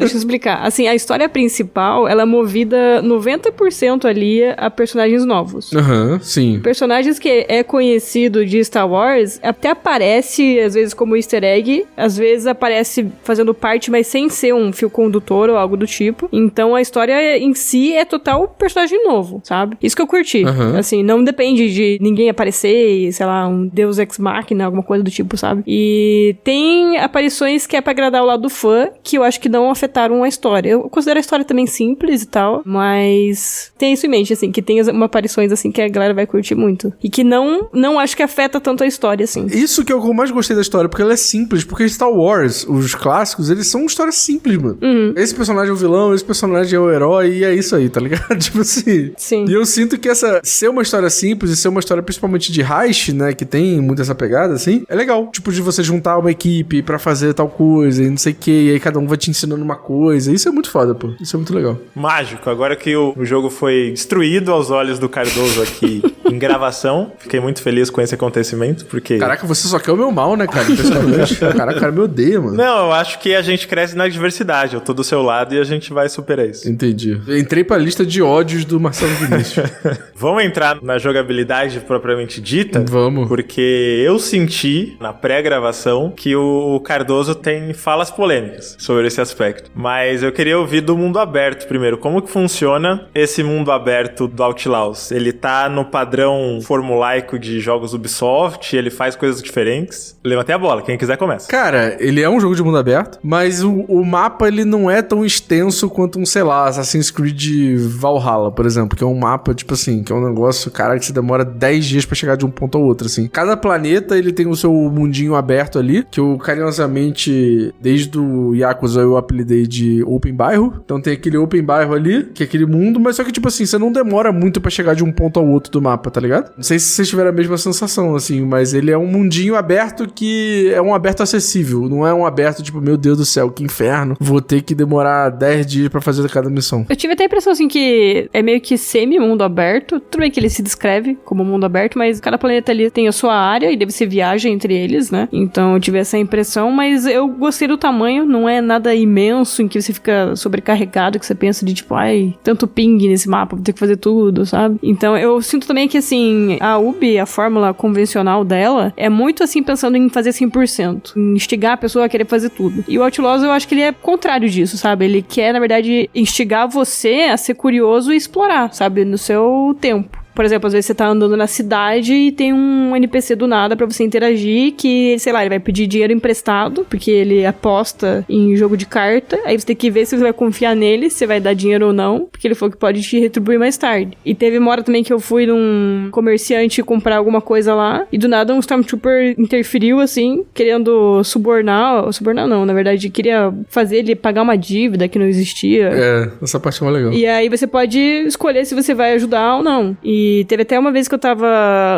Assim, a história principal, ela é movida 90% ali a personagens novos. Aham, sim. Personagens que é conhecido de Star Wars, até aparece, às vezes, como easter egg, às vezes aparece fazendo parte, mas sem ser um fio condutor ou algo do tipo. Então, a história em si é total personagem novo, sabe? Isso que eu curti. Assim, não depende de ninguém aparecer e, sei lá, um Deus Ex Machina, alguma coisa do tipo, sabe? E tem aparições que é pra agradar o lado do fã, que eu acho que não afetaram a história. Eu considero a história também simples e tal, mas tem isso em mente, assim, que tem uma aparições, assim, que a galera vai curtir muito. E que não acho que afeta tanto a história, assim. Isso que eu mais gostei da história, porque ela é simples, porque Star Wars, os clássicos, eles são histórias simples, mano. Esse personagem é o vilão, esse personagem é o herói, e é isso aí, tá ligado? Tipo assim. Sim. E eu sinto que ser uma história simples e ser uma história principalmente de heist, né, que tem muito essa pegada, assim, é legal. Tipo, de você juntar uma equipe pra fazer tal coisa e não sei o que, e aí cada um vai te ensinando uma coisa. Isso é muito foda, pô. Isso é muito legal. Mágico. Agora que o jogo foi destruído aos olhos do Cardoso aqui em gravação, fiquei muito feliz com esse acontecimento, porque... Caraca, você só quer o meu mal, né, cara? Impressionante. Caraca, o cara me odeia, mano. Não, eu acho que a gente cresce na diversidade. Eu tô do seu lado e a gente vai superar isso. Entendi. Entrei pra lista de ódios do Marcelo Vinícius. Vamos entrar na jogabilidade propriamente dita? Vamos. Porque eu senti, na pré-gravação, que o Cardoso tem falas polêmicas sobre esse aspecto. Mas eu queria ouvir do mundo aberto primeiro. Como que funciona esse mundo aberto do Outlaws? Ele tá no padrão formulaico de jogos Ubisoft? Ele faz coisas diferentes? Levantei a bola. Quem quiser começa. Cara, ele é um jogo de mundo aberto, mas o mapa, ele não é tão extenso quanto um, sei lá, Assassin's Creed Valhalla, por exemplo, que é um mapa, tipo assim, que é um negócio, cara, que você demora 10 dias pra chegar de um ponto ao outro, assim. Cada planeta, ele tem o seu mundinho aberto ali, que eu carinhosamente, desde o Yakuza, eu apelidei de Open Bairro. Então tem aquele Open Bairro ali, que é aquele mundo, mas só que, tipo assim, você não demora muito pra chegar de um ponto ao outro do mapa, tá ligado? Não sei se vocês tiveram a mesma sensação, assim, mas ele é um mundinho aberto que é um aberto acessível, não é um aberto, tipo, meu Deus do céu, que inferno, vou ter que demorar 10 dias pra fazer cada missão. Eu tive até a impressão, assim, que é meio que semi-mundo aberto. Tudo bem que ele se descreve como mundo aberto, mas cada planeta ali tem a sua área e deve ser viagem entre eles, né? Então eu tive essa impressão, mas eu gostei do tamanho, não é nada imenso em que você fica sobrecarregado, que você pensa de tipo, ai, tanto ping nesse mapa, vou ter que fazer tudo, sabe? Então eu sinto também que, assim, a Ubi, a fórmula convencional dela, é muito, assim, pensando em fazer 100%, em instigar a pessoa a querer fazer tudo. E o Outlaws, eu acho que ele é contrário disso, sabe? Ele quer, na verdade, instigar você a ser curioso e explorar, sabe? No seu tempo. Por exemplo, às vezes você tá andando na cidade e tem um NPC do nada pra você interagir que, sei lá, ele vai pedir dinheiro emprestado, porque ele aposta em jogo de carta. Aí você tem que ver se você vai confiar nele, se vai dar dinheiro ou não, porque ele falou que pode te retribuir mais tarde. E teve uma hora também que eu fui num comerciante comprar alguma coisa lá, e do nada um Stormtrooper interferiu, assim, querendo subornar não, na verdade, queria fazer ele pagar uma dívida que não existia. É, essa parte é mais legal. E aí você pode escolher se você vai ajudar ou não. E teve até uma vez que eu tava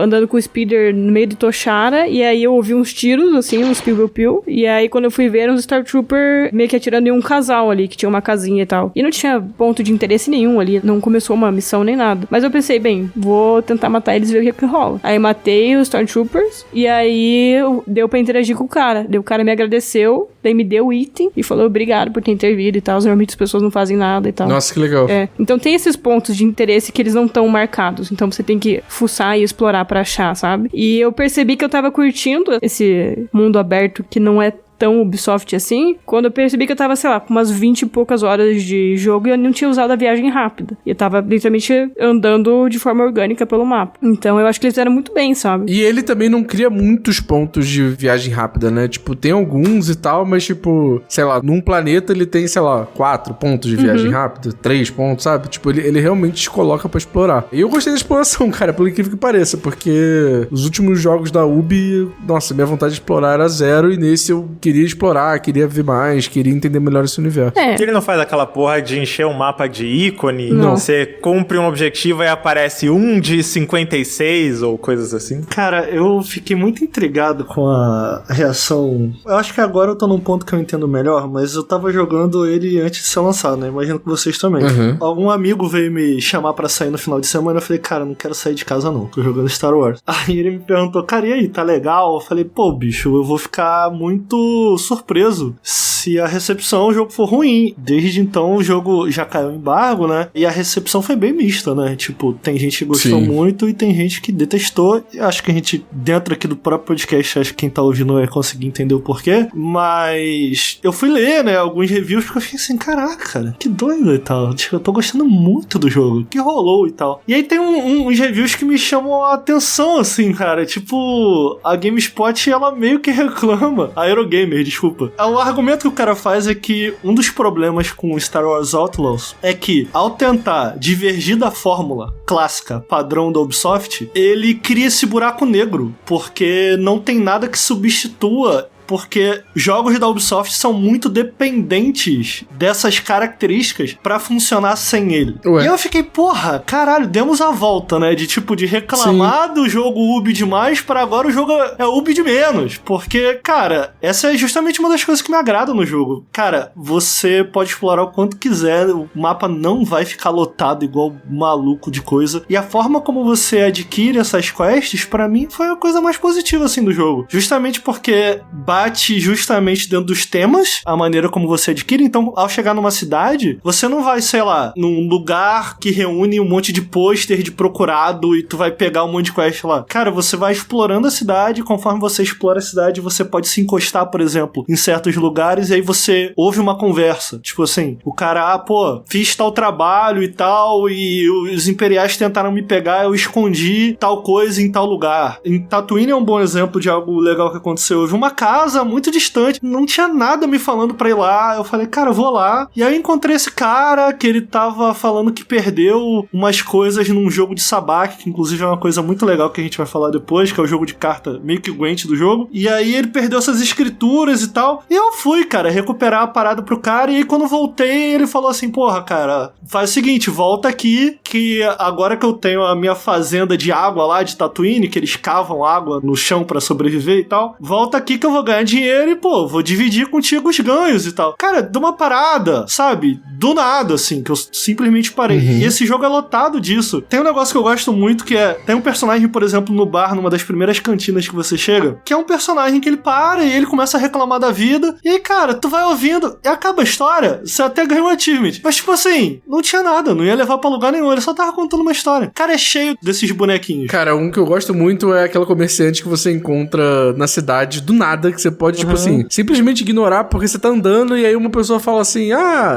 andando com o speeder no meio de Toshara, e aí eu ouvi uns tiros, assim, uns piu-piu-piu, e aí quando eu fui ver, uns Stormtrooper meio que atirando em um casal ali, que tinha uma casinha e tal. E não tinha ponto de interesse nenhum ali, não começou uma missão nem nada. Mas eu pensei, bem, vou tentar matar eles e ver o que rola. Aí matei os Stormtroopers, e aí deu pra interagir com o cara. Daí o cara me agradeceu, daí me deu o item, e falou obrigado por ter intervido e tal. Normalmente as pessoas não fazem nada e tal. Nossa, que legal. É. Então tem esses pontos de interesse que eles não estão marcados. Então você tem que fuçar e explorar pra achar, sabe? E eu percebi que eu tava curtindo esse mundo aberto que não é tão Ubisoft assim, quando eu percebi que eu tava, sei lá, com umas 20 e poucas horas de jogo e eu não tinha usado a viagem rápida. E eu tava literalmente andando de forma orgânica pelo mapa. Então eu acho que eles fizeram muito bem, sabe? E ele também não cria muitos pontos de viagem rápida, né? Tipo, tem alguns e tal, mas tipo, sei lá, num planeta ele tem, sei lá, 4 pontos de viagem rápida, 3 pontos, sabe? Tipo, ele realmente te coloca pra explorar. E eu gostei da exploração, cara, pelo incrível que pareça, porque os últimos jogos da Ubi, nossa, minha vontade de explorar era zero, e nesse eu queria explorar, queria ver mais, queria entender melhor esse universo. É. Ele não faz aquela porra de encher um mapa de ícone? Não. Você cumpre um objetivo e aparece 1 de 56 ou coisas assim? Cara, eu fiquei muito intrigado com a reação. Eu acho que agora eu tô num ponto que eu entendo melhor, mas eu tava jogando ele antes de ser lançado, né? Imagino que vocês também. Algum amigo veio me chamar pra sair no final de semana, eu falei, cara, não quero sair de casa não, tô jogando Star Wars. Aí ele me perguntou, cara, e aí, tá legal? Eu falei, pô, bicho, eu vou ficar muito surpreso se a recepção do jogo for ruim. Desde então o jogo já caiu em embargo, né? E a recepção foi bem mista, né? Tipo, tem gente que gostou muito e tem gente que detestou. Acho que a gente, dentro aqui do próprio podcast, acho que quem tá ouvindo vai conseguir entender o porquê. Mas eu fui ler, né, alguns reviews porque eu fiquei assim, caraca, cara, que doido e tal. Tipo, eu tô gostando muito do jogo. Que rolou e tal. E aí tem uns reviews que me chamam a atenção, assim, cara. Tipo, a GameSpot, ela meio que reclama. A Eurogamer, desculpa. O argumento que o cara faz é que um dos problemas com Star Wars Outlaws é que, ao tentar divergir da fórmula clássica, padrão da Ubisoft, ele cria esse buraco negro, porque não tem nada que substitua porque jogos da Ubisoft são muito dependentes dessas características pra funcionar sem ele. Ué. E eu fiquei, porra, caralho, demos a volta, né? De tipo, de reclamar do jogo Ubi demais pra agora o jogo é Ubi de menos. Porque, cara, essa é justamente uma das coisas que me agrada no jogo. Cara, você pode explorar o quanto quiser, o mapa não vai ficar lotado igual maluco de coisa. E a forma como você adquire essas quests, pra mim, foi a coisa mais positiva, assim, do jogo. Justamente porque bate justamente dentro dos temas, a maneira como você adquire. Então, ao chegar numa cidade, você não vai, sei lá, num lugar que reúne um monte de pôster de procurado e tu vai pegar um monte de quest lá. Cara, você vai explorando a cidade, conforme você explora a cidade, você pode se encostar, por exemplo, em certos lugares e aí você ouve uma conversa. Tipo assim, o cara, fiz tal trabalho e tal, e os imperiais tentaram me pegar, eu escondi tal coisa em tal lugar. Em Tatooine é um bom exemplo de algo legal que aconteceu. Eu vi uma casa muito distante, não tinha nada me falando pra ir lá. Eu falei, cara, eu vou lá. E aí eu encontrei esse cara que ele tava falando que perdeu umas coisas num jogo de Sabacc, que inclusive é uma coisa muito legal que a gente vai falar depois, que é o jogo de carta meio que Gwent do jogo. E aí ele perdeu essas escrituras e tal. E eu fui, cara, recuperar a parada pro cara. E aí quando voltei, ele falou assim, porra, cara, faz o seguinte, volta aqui, que agora que eu tenho a minha fazenda de água lá de Tatooine, que eles cavam água no chão pra sobreviver e tal, volta aqui que eu vou ganhar dinheiro e, pô, vou dividir contigo os ganhos e tal. Cara, de uma parada, sabe? Do nada, assim, que eu simplesmente parei. E esse jogo é lotado disso. Tem um negócio que eu gosto muito, que tem um personagem, por exemplo, no bar, numa das primeiras cantinas que você chega, que é um personagem que ele para e ele começa a reclamar da vida, e aí, cara, tu vai ouvindo e acaba a história, você até ganha um achievement. Mas, tipo assim, não tinha nada, não ia levar pra lugar nenhum, ele só tava contando uma história. Cara, é cheio desses bonequinhos. Cara, um que eu gosto muito é aquela comerciante que você encontra na cidade do nada, que você pode, tipo assim, simplesmente ignorar porque você tá andando e aí uma pessoa fala assim,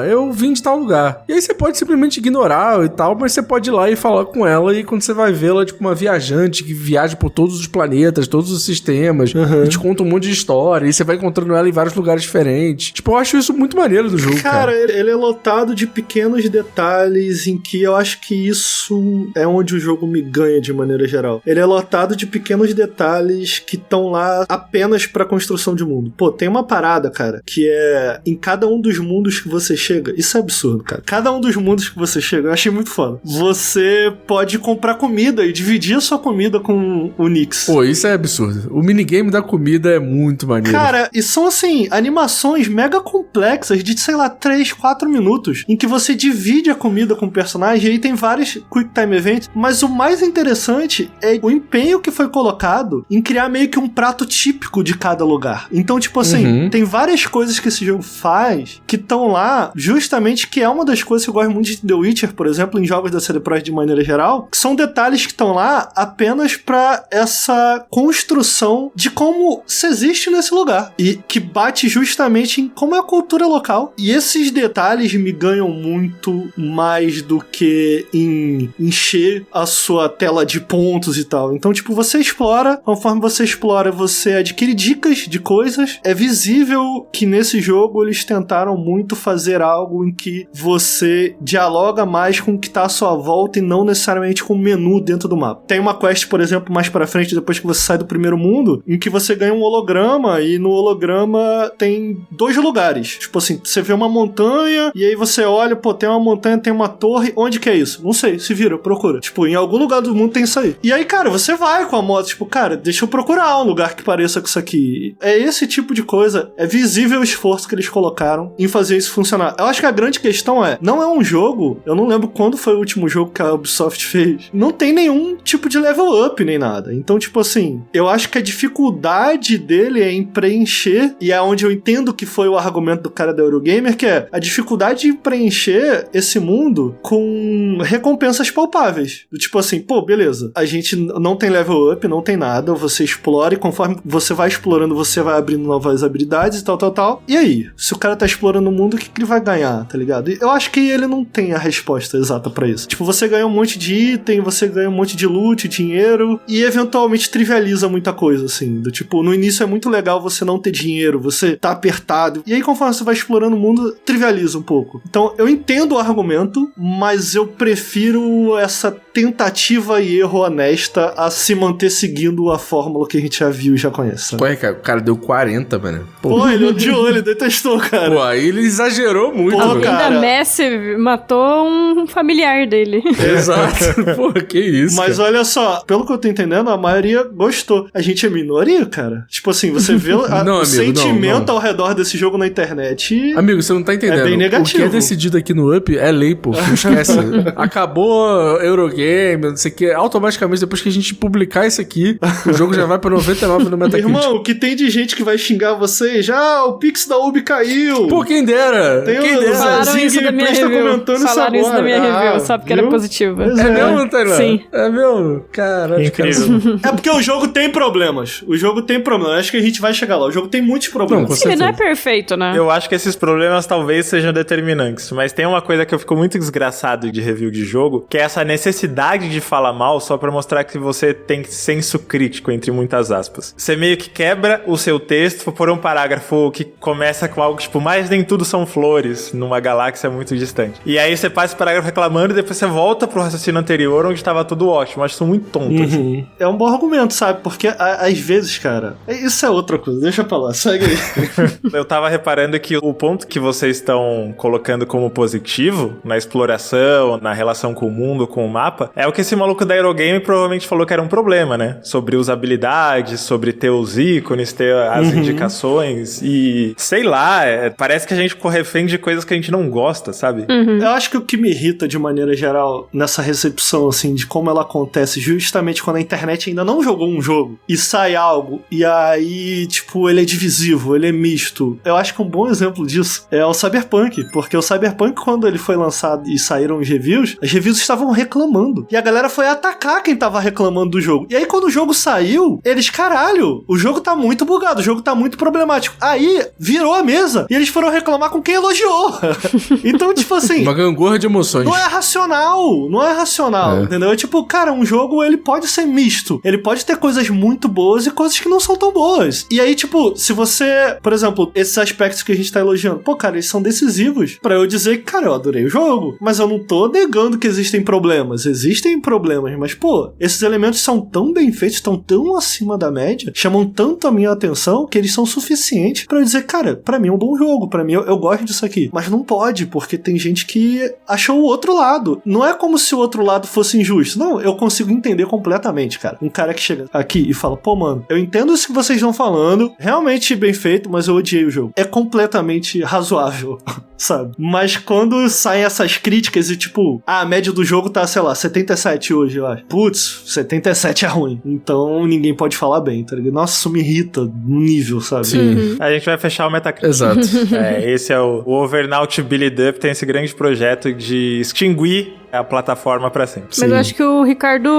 eu vim de tal lugar. E aí você pode simplesmente ignorar e tal, mas você pode ir lá e falar com ela e quando você vai vê-la, tipo uma viajante que viaja por todos os planetas, todos os sistemas, e te conta um monte de história e você vai encontrando ela em vários lugares diferentes. Tipo, eu acho isso muito maneiro do jogo, cara. Ele é lotado de pequenos detalhes em que eu acho que isso é onde o jogo me ganha de maneira geral. Ele é lotado de pequenos detalhes que estão lá apenas pra construção de mundo. Pô, tem uma parada, cara, que é em cada um dos mundos que você chega, isso é absurdo, cara. Cada um dos mundos que você chega, eu achei muito foda. Você pode comprar comida e dividir a sua comida com o Nix. Pô, isso é absurdo. O minigame da comida é muito maneiro. Cara, e são assim, animações mega complexas de, sei lá, 3, 4 minutos, em que você divide a comida com o personagem e aí tem vários Quick Time Events, mas o mais interessante é o empenho que foi colocado em criar meio que um prato típico de cada lugar. Então, tipo assim, tem várias coisas que esse jogo faz que estão lá justamente, que é uma das coisas que eu gosto muito de The Witcher, por exemplo, em jogos da CD Projekt de maneira geral, que são detalhes que estão lá apenas pra essa construção de como se existe nesse lugar e que bate justamente em como é a cultura local. E esses detalhes me ganham muito mais do que em encher a sua tela de pontos e tal. Então, tipo, você explora, conforme você explora, você adquire dicas de coisas. É visível que nesse jogo eles tentaram muito fazer algo em que você dialoga mais com o que tá à sua volta e não necessariamente com o menu dentro do mapa. Tem uma quest, por exemplo, mais pra frente, depois que você sai do primeiro mundo, em que você ganha um holograma e no holograma tem 2 lugares. Tipo assim, você vê uma montanha e aí você olha, pô, tem uma montanha, tem uma torre, onde que é isso? Não sei, se vira, procura. Tipo, em algum lugar do mundo tem isso aí. E aí, cara, você vai com a moto, tipo, cara, deixa eu procurar um lugar que pareça com isso aqui. É esse tipo de coisa, é visível o esforço que eles colocaram em fazer isso funcionar. Eu acho que a grande questão não é um jogo, eu não lembro quando foi o último jogo que a Ubisoft fez, não tem nenhum tipo de level up nem nada. Então, tipo assim, eu acho que a dificuldade dele é em preencher, e é onde eu entendo que foi o argumento do cara da Eurogamer, que é a dificuldade de preencher esse mundo com recompensas palpáveis. Tipo assim, pô, beleza, a gente não tem level up, não tem nada, você explora e conforme você vai explorando, você vai abrindo novas habilidades e tal. E aí? Se o cara tá explorando o mundo, o que ele vai ganhar, tá ligado? E eu acho que ele não tem a resposta exata pra isso. Tipo, você ganha um monte de item, você ganha um monte de loot, dinheiro, e eventualmente trivializa muita coisa, assim. Do tipo, no início é muito legal você não ter dinheiro, você tá apertado. E aí, conforme você vai explorando o mundo, trivializa um pouco. Então, eu entendo o argumento, mas eu prefiro essa tentativa e erro honesta a se manter seguindo a fórmula que a gente já viu e já conhece. Ué, cara, Cara, deu 40, mano. Pô, ele odiou, ele detestou, cara. Pô, aí ele exagerou muito, Pô, mano. cara. Ainda Massive matou um familiar dele. Exato. Pô, que isso, Mas cara. olha só, pelo que eu tô entendendo, a maioria gostou. A gente é minoria, cara. Tipo assim, você vê Não, o amigo, sentimento não. ao redor desse jogo na internet. Amigo, você não tá entendendo. É bem negativo. O que é decidido aqui no Up é lei, pô. Não esquece. Acabou Eurogame, não sei o que. Automaticamente, depois que a gente publicar isso aqui, o jogo já vai pra 99 no Metacritic. Irmão, o que tem de gente que vai xingar vocês? Já, o Pix da Ubi caiu. Pô, quem dera. Tem Quem o dera. Falaram Zing isso da minha Gameplays tá review. comentando isso Falaram isso da agora. minha review, Ah, sabe que era viu? positiva. Pois É mesmo, Taylor? Sim. É mesmo? Caralho. Incrível. É porque o jogo tem problemas. O jogo tem problemas. Acho que a gente vai chegar lá. O jogo tem muitos problemas. Não, com Sim, ele não é certeza. perfeito, né? Eu acho que esses problemas talvez sejam determinantes, mas tem uma coisa que eu fico muito desgraçado de review de jogo, que é essa necessidade de falar mal só pra mostrar que você tem senso crítico, entre muitas aspas. Você meio que quebra o seu texto por um parágrafo que começa com algo tipo, mas nem tudo são flores, numa galáxia muito distante. E aí você passa esse parágrafo reclamando e depois você volta pro raciocínio anterior, onde estava tudo ótimo. Acho isso muito tonto. assim. É um bom argumento, sabe? Porque às vezes, cara, isso é outra coisa. Deixa pra lá, segue aí. Eu tava reparando que o ponto que vocês estão colocando como positivo na exploração, na relação com o mundo, com o mapa, é o que esse maluco da Eurogame provavelmente falou que era um problema, né? Sobre usabilidade, sobre ter os ícones, ter as indicações e, sei lá, parece que a gente corre refém de coisas que a gente não gosta, sabe? Eu acho que o que me irrita de maneira geral nessa recepção, assim, de como ela acontece justamente quando a internet ainda não jogou um jogo e sai algo, e aí, tipo, ele é divisivo, ele é misto. Eu acho que um bom exemplo disso é o Cyberpunk, porque o Cyberpunk, quando ele foi lançado e saíram os reviews, as reviews estavam reclamando. E a galera foi atacar quem tava reclamando do jogo. E aí, quando o jogo saiu, eles, caralho, o jogo tá muito bugado, o jogo tá muito problemático. Aí, virou a mesa e eles foram reclamar com quem elogiou. Então, tipo assim... Uma gangorra de emoções. Não é racional, entendeu? É tipo, cara, um jogo, ele pode ser misto. Ele pode ter coisas muito boas e coisas que não são tão boas. E aí, tipo, se você... Por exemplo, esses aspectos que a gente tá elogiando, pô, cara, eles são decisivos pra eu dizer que, cara, eu adorei o jogo. Mas eu não tô negando que existem problemas. Existem problemas, mas, pô, esses elementos são tão bem feitos, estão tão acima da média, chamam tanto a minha atenção, que eles são suficientes pra eu dizer, cara, pra mim é um bom jogo, pra mim eu gosto disso aqui. Mas não pode, porque tem gente que achou o outro lado. Não é como se o outro lado fosse injusto. Não, eu consigo entender completamente, cara. Um cara que chega aqui e fala, pô, mano, eu entendo isso que vocês estão falando, realmente bem feito, mas eu odiei o jogo. É completamente razoável, sabe? Mas quando saem essas críticas e tipo, a média do jogo tá, sei lá, 77 hoje, eu acho. Putz, 77 é ruim. Então ninguém pode falar bem, tá ligado? Nossa, isso me irrita no nível, sabe? Sim. A gente vai fechar o Metacritic. Exato. Esse é o Overnaut Billy Dup, tem esse grande projeto de extinguir a plataforma pra sempre. Mas eu acho que o Ricardo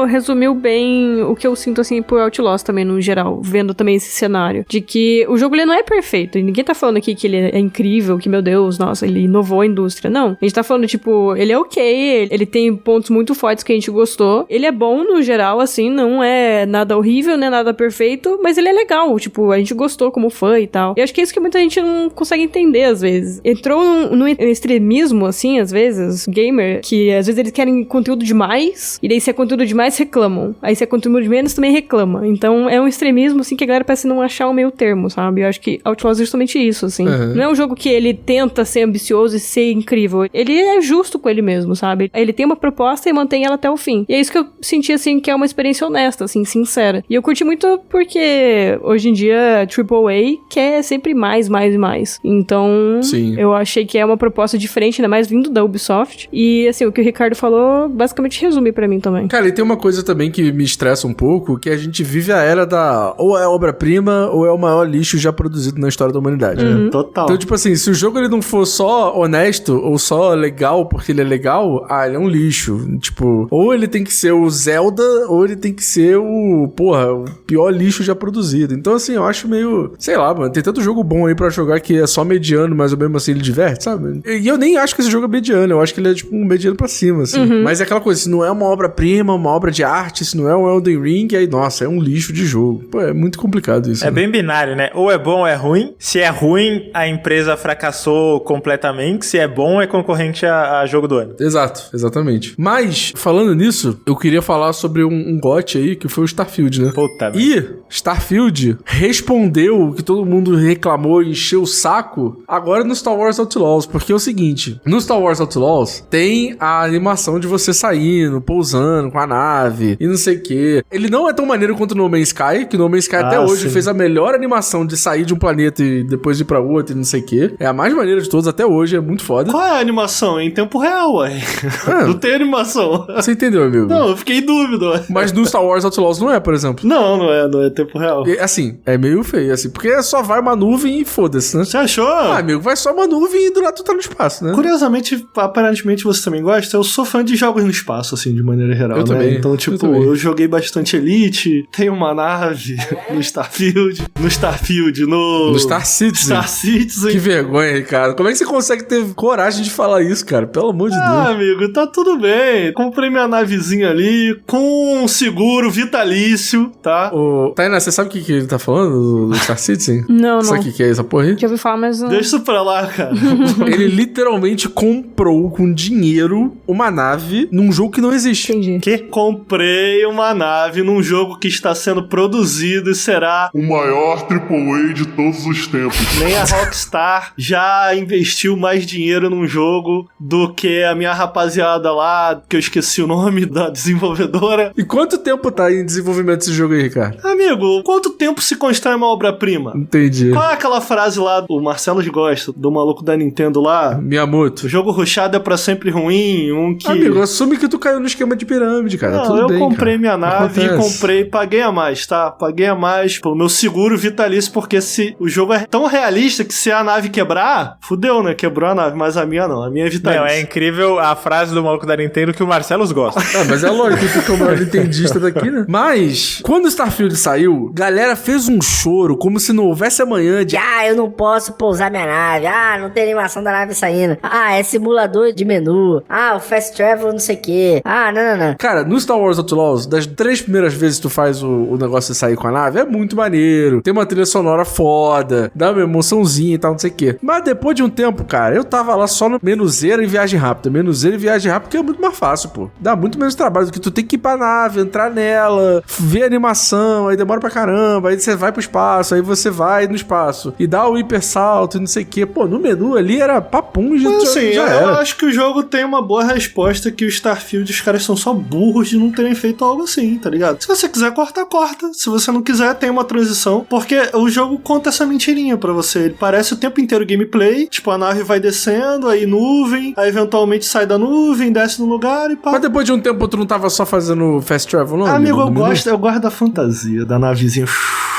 resumiu bem o que eu sinto, assim, por Outlaws também, no geral, vendo também esse cenário. De que o jogo, ele não é perfeito. E ninguém tá falando aqui que ele é incrível, que, meu Deus, nossa, ele inovou a indústria. Não. A gente tá falando, tipo, ele é ok, ele tem pontos muito fortes que a gente gostou. Ele é bom, no geral, assim, não é nada horrível, não é nada perfeito, mas ele é legal. Tipo, a gente gostou como fã e tal. E acho que é isso que muita gente não consegue entender, às vezes. Entrou no extremismo, assim, às vezes, gamer, que às vezes eles querem conteúdo demais, e daí se é conteúdo demais, reclamam. Aí se é conteúdo de menos, também reclama. Então é um extremismo, assim, que a galera parece não achar o meio termo, sabe? Eu acho que Outlaws é justamente isso, assim. Não é um jogo que ele tenta ser ambicioso e ser incrível. Ele é justo com ele mesmo, sabe? Ele tem uma proposta e mantém ela até o fim. E é isso que eu senti, assim, que é uma experiência honesta, assim, sincera. E eu curti muito porque hoje em dia AAA quer sempre mais e mais. Então, Sim. Eu achei que é uma proposta diferente, ainda mais vindo da Ubisoft. E, assim, o que o Ricardo falou basicamente resume pra mim também. Cara, e tem uma coisa também que me estressa um pouco, que a gente vive a era da ou é obra-prima ou é o maior lixo já produzido na história da humanidade, né? Total. Então, tipo assim, se o jogo ele não for só honesto ou só legal porque ele é legal, ele é um lixo. Tipo, ou ele tem que ser o Zelda ou ele tem que ser o pior lixo já produzido. Então, assim, eu acho meio, sei lá, mano, tem tanto jogo bom aí pra jogar que é só mediano, mas mesmo assim ele diverte, sabe? E eu nem acho que esse jogo é mediano, eu acho que ele é tipo um mediano pra cima, assim. Mas é aquela coisa, se não é uma obra-prima, uma obra de arte, se não é um Elden Ring, aí, nossa, é um lixo de jogo. Pô, é muito complicado isso. É bem binário, né? Ou é bom ou é ruim. Se é ruim, a empresa fracassou completamente. Se é bom, é concorrente a jogo do ano. Exato, exatamente. Mas, falando nisso, eu queria falar sobre um GOT aí, que foi o Starfield, né? Puta, E Starfield Ubisoft respondeu o que todo mundo reclamou e encheu o saco agora no Star Wars Outlaws, porque é o seguinte, no Star Wars Outlaws tem a animação de você saindo, pousando com a nave e não sei o que. Ele não é tão maneiro quanto No Man's Sky, que No Man's Sky até hoje fez a melhor animação de sair de um planeta e depois ir pra outro e não sei o que. É a mais maneira de todos até hoje, é muito foda. Qual é a animação? Em tempo real, ué. Não tem animação. Você entendeu, amigo? Não, eu fiquei em dúvida, ué. Mas no Star Wars Outlaws não é, por exemplo. Não é tempo real. E, assim, é meio feio, assim, porque só vai uma nuvem e foda-se, né? Você achou? Ah, amigo, vai só uma nuvem e do lado tu tá no espaço, né? Curiosamente, aparentemente você também gosta. Eu sou fã de jogos no espaço, assim, de maneira geral, eu né? Também. Então, tipo, eu joguei bastante Elite, tem uma nave no Starfield, no Star Citizen. Star Citizen. Que vergonha, Ricardo. Como é que você consegue ter coragem de falar isso, cara? Pelo amor de Deus. Ah, amigo, tá tudo bem. Comprei minha navezinha ali com um seguro vitalício, tá? Tainá, você sabe o que ele tá falando do Star Citizen? Não. Sabe o que é essa porra aí? Já ouvi falar, mas não... Deixa isso pra lá, cara. Ele literalmente comprou com dinheiro uma nave num jogo que não existe. Entendi. Que? Comprei uma nave num jogo que está sendo produzido e será o maior AAA de todos os tempos. Nem a Rockstar já investiu mais dinheiro num jogo do que a minha rapaziada lá, que eu esqueci o nome da desenvolvedora. E quanto tempo tá em desenvolvimento esse jogo aí, Ricardo? Amigo, quanto tempo se constrói uma obra-prima? Entendi. Qual é aquela frase lá, o Marcelo gosta, do maluco da Nintendo lá? Miyamoto. O jogo rushado é pra sempre ruim, Amigo, assume que tu caiu no esquema de pirâmide, cara. Não, tudo eu bem, comprei cara. minha nave Acontece. e paguei a mais, tá? Paguei a mais pelo meu seguro vitalício, porque se o jogo é tão realista que se a nave quebrar, fudeu, né? Quebrou a nave, mas a minha não, a minha é vitalícia. Não, é incrível a frase do maluco da Nintendo que o Marcelo gosta. Ah, mas é lógico que tu é o maior nintendista daqui, né? Mas, quando o Starfield saiu, galera fez um choro como se não houvesse amanhã de... eu não posso pousar minha nave. Não tem animação da nave saindo. É simulador de menu. O fast travel não sei o que. Não. Cara, no Star Wars Outlaws, das 3 primeiras vezes que tu faz o negócio de sair com a nave, é muito maneiro. Tem uma trilha sonora foda, dá uma emoçãozinha e tal, não sei o quê. Mas depois de um tempo, cara, eu tava lá só no menuzeira e viagem rápida. Menuzeira e viagem rápida, porque é muito mais fácil, pô. Dá muito menos trabalho do que tu tem que ir pra nave, entrar nela, ver a animação, aí demora pra caramba, aí você vai pro espaço, aí você vai no espaço e dá o hipersalto e não sei o quê. Pô, no menu ali era papum, já eu era. acho que o jogo tem uma boa resposta, que o Starfield, os caras são só burros de não terem feito algo assim, tá ligado? Se você quiser corta. Se você não quiser, tem uma transição, porque o jogo conta essa mentirinha pra você. Ele parece o tempo inteiro gameplay, tipo, a nave vai descendo, aí nuvem, aí eventualmente sai da nuvem, desce no lugar e pá. Mas depois de um tempo tu não tava só fazendo fast travel, não? Amigo, eu gosto da fantasia da navezinha.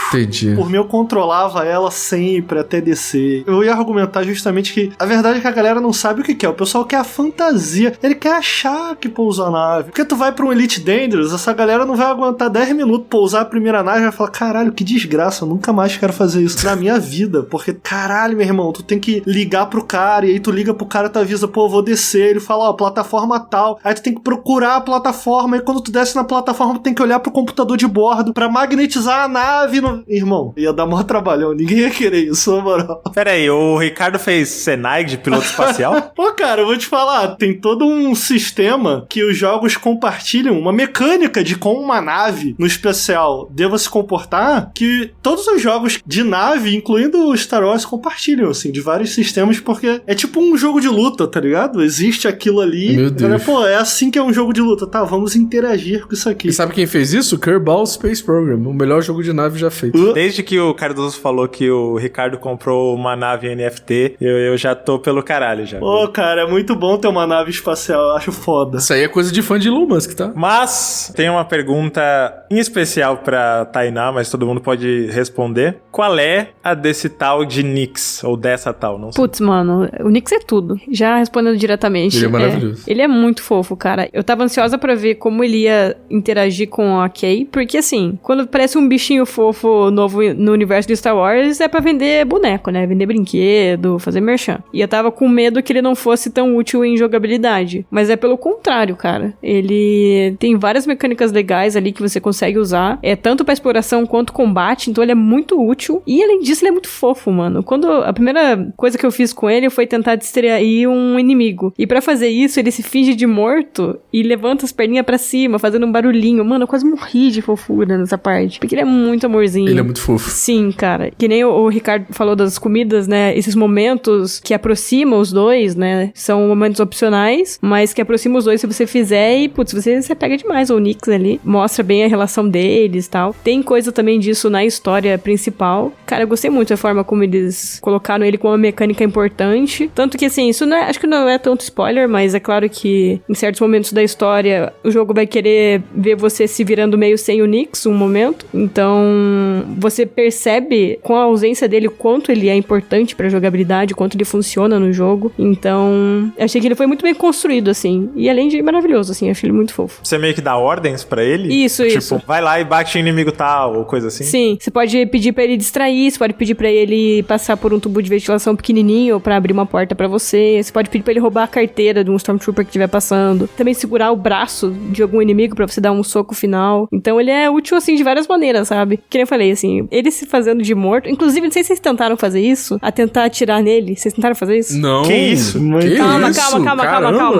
Entendi. Por mim, eu controlava ela sempre até descer. Eu ia argumentar justamente que a verdade é que a galera não sabe o que quer. O pessoal quer a fantasia. Ele quer achar que pousou a nave. Porque tu vai pra um Elite Dangerous, essa galera não vai aguentar 10 minutos pousar a primeira nave e vai falar, caralho, que desgraça, eu nunca mais quero fazer isso na minha vida. Porque, caralho, meu irmão, tu tem que ligar pro cara, e aí tu liga pro cara, tu avisa, pô, eu vou descer. Ele fala, plataforma tal. Aí tu tem que procurar a plataforma, e quando tu desce na plataforma, tu tem que olhar pro computador de bordo pra magnetizar a nave. Irmão, ia dar maior trabalhão, ninguém ia querer isso, na moral. Pera aí, o Ricardo fez Senai de piloto espacial? Pô, cara, eu vou te falar, tem todo um sistema que os jogos compartilham, uma mecânica de como uma nave no especial deva se comportar, que todos os jogos de nave, incluindo o Star Wars, compartilham, assim, de vários sistemas, porque é tipo um jogo de luta, tá ligado? Existe aquilo ali. Meu Deus. Pô, é assim que é um jogo de luta, tá? Vamos interagir com isso aqui. E sabe quem fez isso? Kerbal Space Program, o melhor jogo de nave já feito. Desde que o Cardoso falou que o Ricardo comprou uma nave NFT, eu já tô pelo caralho já. Pô, cara, é muito bom ter uma nave espacial, eu acho foda. Isso aí é coisa de fã de Elon Musk, tá? Mas tem uma pergunta em especial pra Tainá, mas todo mundo pode responder. Qual é a desse tal de Nix? Ou dessa tal, não sei. Putz, mano, o Nix é tudo. Já respondendo diretamente. Ele é maravilhoso. Ele é muito fofo, cara. Eu tava ansiosa pra ver como ele ia interagir com a Kay, porque assim, quando parece um bichinho fofo novo no universo de Star Wars, é pra vender boneco, né? Vender brinquedo, fazer merchan. E eu tava com medo que ele não fosse tão útil em jogabilidade. Mas é pelo contrário, cara. Ele tem várias mecânicas legais ali que você consegue usar. É tanto pra exploração quanto combate, então ele é muito útil. E além disso, ele é muito fofo, mano. Quando a primeira coisa que eu fiz com ele foi tentar distrair um inimigo. E pra fazer isso, ele se finge de morto e levanta as perninhas pra cima, fazendo um barulhinho. Mano, eu quase morri de fofura nessa parte. Porque ele é muito amorzinho. assim... Ele é muito fofo. Sim, cara. Que nem o Ricardo falou das comidas, né? Esses momentos que aproximam os dois, né? São momentos opcionais, mas que aproximam os dois se você fizer e, putz, você pega demais o Nix ali. Mostra bem a relação deles e tal. Tem coisa também disso na história principal. Cara, eu gostei muito da forma como eles colocaram ele com uma mecânica importante. Tanto que, assim, isso não é, acho que não é tanto spoiler, mas é claro que em certos momentos da história o jogo vai querer ver você se virando meio sem o Nix um momento. Então, você percebe com a ausência dele o quanto ele é importante pra jogabilidade, o quanto ele funciona no jogo. Então, achei que ele foi muito bem construído, assim. E além de maravilhoso, assim, achei ele muito fofo. Você meio que dá ordens pra ele? Isso. Tipo, vai lá e bate em inimigo tal, ou coisa assim? Sim, você pode pedir pra ele distrair, você pode pedir pra ele passar por um tubo de ventilação pequenininho pra abrir uma porta pra você pode pedir pra ele roubar a carteira de um Stormtrooper que estiver passando, também segurar o braço de algum inimigo pra você dar um soco final. Então ele é útil, assim, de várias maneiras, sabe? Que nem eu falei, assim, ele se fazendo de morto, inclusive, não sei se vocês tentaram fazer isso, a tentar atirar nele, vocês tentaram fazer isso? Não. Que isso? Que Calma.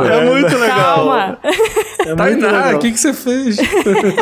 É muito legal. Calma. É muito Tainá, legal. o que você fez?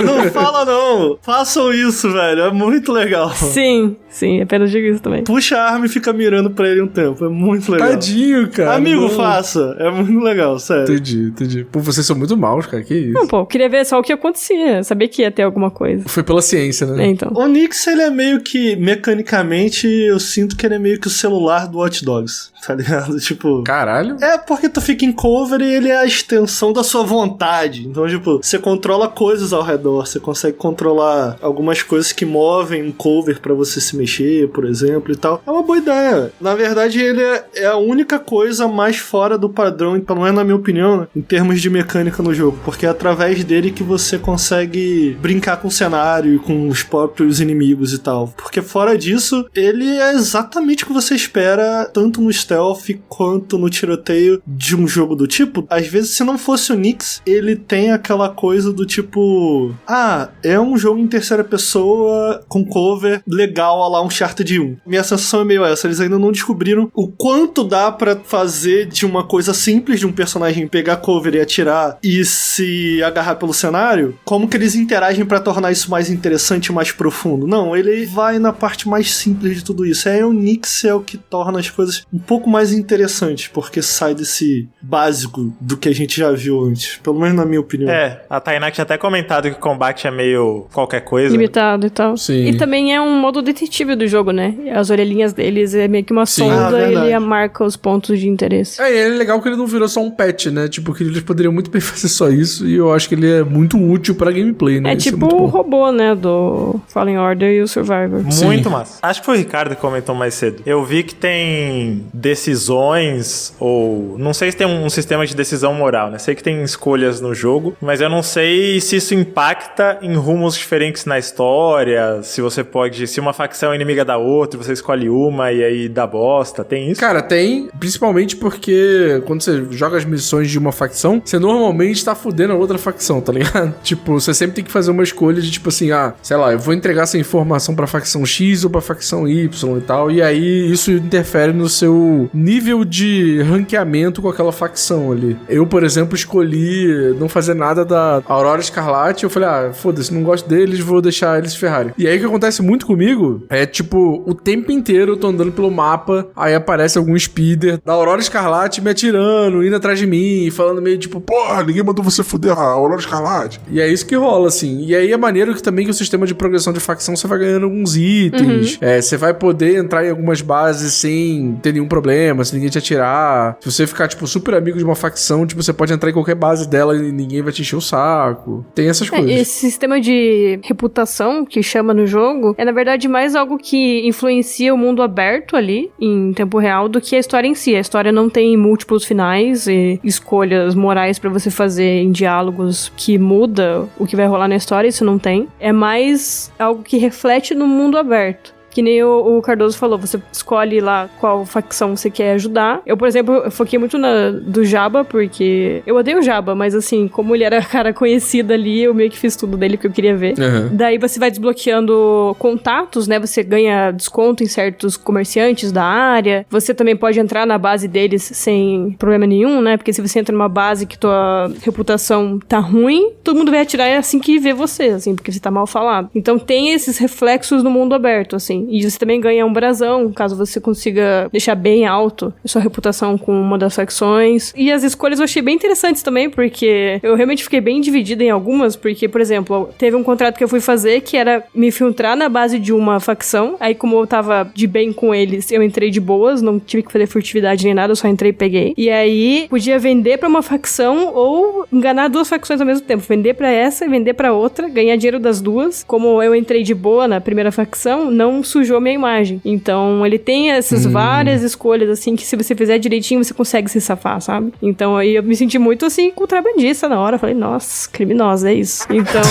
Não fala não. Façam isso, velho. É muito legal. Sim, apenas digo isso também. Puxa a arma e fica mirando pra ele um tempo. É muito legal. Tadinho, cara. Amigo, não. faça. É muito legal, sério. Entendi. Pô, vocês são muito maus, cara. Que isso? Não, pô, eu queria ver só o que acontecia, sabia que ia ter alguma coisa. Foi pela ciência, né? Então. O Nix, ele é meio que, mecanicamente, eu sinto que ele é meio que o celular do Watch Dogs, tá ligado? Tipo... Caralho. É porque tu fica em cover e ele é a extensão da sua vontade. Então, tipo, você controla coisas ao redor, você consegue controlar algumas coisas que movem um cover pra você se mexer, por exemplo, e tal. É uma boa ideia. Na verdade, ele é a única coisa mais fora do padrão, pelo menos na minha opinião, né, em termos de mecânica no jogo, porque é através dele que você consegue brincar com o cenário e com os próprios inimigos e tal. Porque fora disso, ele é exatamente o que você espera, tanto no stealth quanto no tiroteio de um jogo do tipo. Às vezes, se não fosse o Nix, ele tem aquela coisa do tipo... Ah, é um jogo em terceira pessoa com cover legal, a lá Uncharted 1. Minha sensação é meio essa, eles ainda não descobriram o quanto dá pra fazer de uma coisa simples de um personagem pegar cover e atirar e se agarrar pelo cenário, como que eles interagem pra tornar isso mais interessante e mais profundo. Não, ele vai na parte mais simples de tudo isso. Aí o Nix é o que torna as coisas um pouco mais interessantes, porque sai desse básico do que a gente já viu antes, pelo menos na minha opinião. É, a Tainá tinha até comentado que o combate é meio qualquer coisa. Limitado e tal. Sim. E também é um modo detetive do jogo, né? As orelhinhas deles é meio que uma sonda, verdade. ele marca os pontos de interesse. É, e é legal que ele não virou só um patch, né? Tipo, que eles poderiam muito bem fazer só isso, e eu acho que ele é muito útil pra gameplay, né? É Isso tipo muito o bom. robô, né? Do Fallen Order e o Survivor. Muito massa. Acho que foi o Ricardo que comentou mais cedo. Eu vi que tem decisões, ou... Não sei se tem um sistema de decisão moral, né? Sei que tem escolhas no jogo, mas eu não sei se isso impacta em rumos diferentes na história, se você pode... Se uma facção é inimiga da outra, você escolhe uma e aí dá bosta. Tem isso? Cara, tem, principalmente porque quando você joga as missões de uma facção, você normalmente tá fudendo a outra facção, tá ligado? Tipo, você sempre tem que fazer uma escolha de tipo assim, sei lá, eu vou entregar essa informação pra facção X ou pra facção Y e tal, e aí isso interfere no seu nível de ranqueamento com aquela facção ali. Eu, por exemplo, escolhi não fazer nada da Aurora Escarlate, eu falei, foda-se, não gosto deles, vou deixar eles se ferrarem. E aí o que acontece muito comigo é, tipo, o tempo inteiro eu tô andando pelo mapa, aí aparece algum speeder da Aurora Escarlate me atirando, indo atrás de mim, falando meio tipo, porra, Ninguém mandou você fuder a Aurora Escarlate. e é isso que rola, assim. E aí é maneiro que também que o sistema de progressão de facção você vai ganhando alguns itens. Você vai poder entrar em algumas bases sem ter nenhum problema, sem ninguém te atirar. Se você ficar, tipo, super amigo de uma facção, tipo, você pode entrar em qualquer base dela e ninguém vai te encher o saco. Tem essas coisas. Esse sistema de reputação que chama no jogo é, na verdade, mais algo que influencia o mundo aberto ali, em tempo real, do que a história em si. A história não tem múltiplos finais e escolhas morais pra você fazer em diálogos que muda o que vai rolar na história, isso não tem. É mais algo que reflete no mundo aberto. Que nem o Cardoso falou, você escolhe lá qual facção você quer ajudar. Eu, por exemplo, eu foquei muito do Jabba, porque eu odeio o Jabba, mas assim, como ele era cara conhecido ali, eu meio que fiz tudo dele que eu queria ver. Daí você vai desbloqueando contatos, né? Você ganha desconto em certos comerciantes da área. Você também pode entrar na base deles sem problema nenhum, né? Porque se você entra numa base que tua reputação tá ruim, todo mundo vai atirar assim que vê você, assim, porque você tá mal falado. Então tem esses reflexos no mundo aberto, assim. E você também ganha um brasão, caso você consiga deixar bem alto a sua reputação com uma das facções. E as escolhas eu achei bem interessantes também, porque eu realmente fiquei bem dividida em algumas, porque, por exemplo, teve um contrato que eu fui fazer que era me filtrar na base de uma facção. Aí, como eu tava de bem com eles, eu entrei de boas, não tive que fazer furtividade nem nada, eu só entrei e peguei. E aí, podia vender pra uma facção ou enganar duas facções ao mesmo tempo. Vender pra essa e vender pra outra, ganhar dinheiro das duas. Como eu entrei de boa na primeira facção, não sujou minha imagem. Então, ele tem essas várias escolhas, assim, que se você fizer direitinho, você consegue se safar, sabe? Então, aí eu me senti muito, assim, contrabandista na hora. Falei, nossa, criminosa, é isso. Então,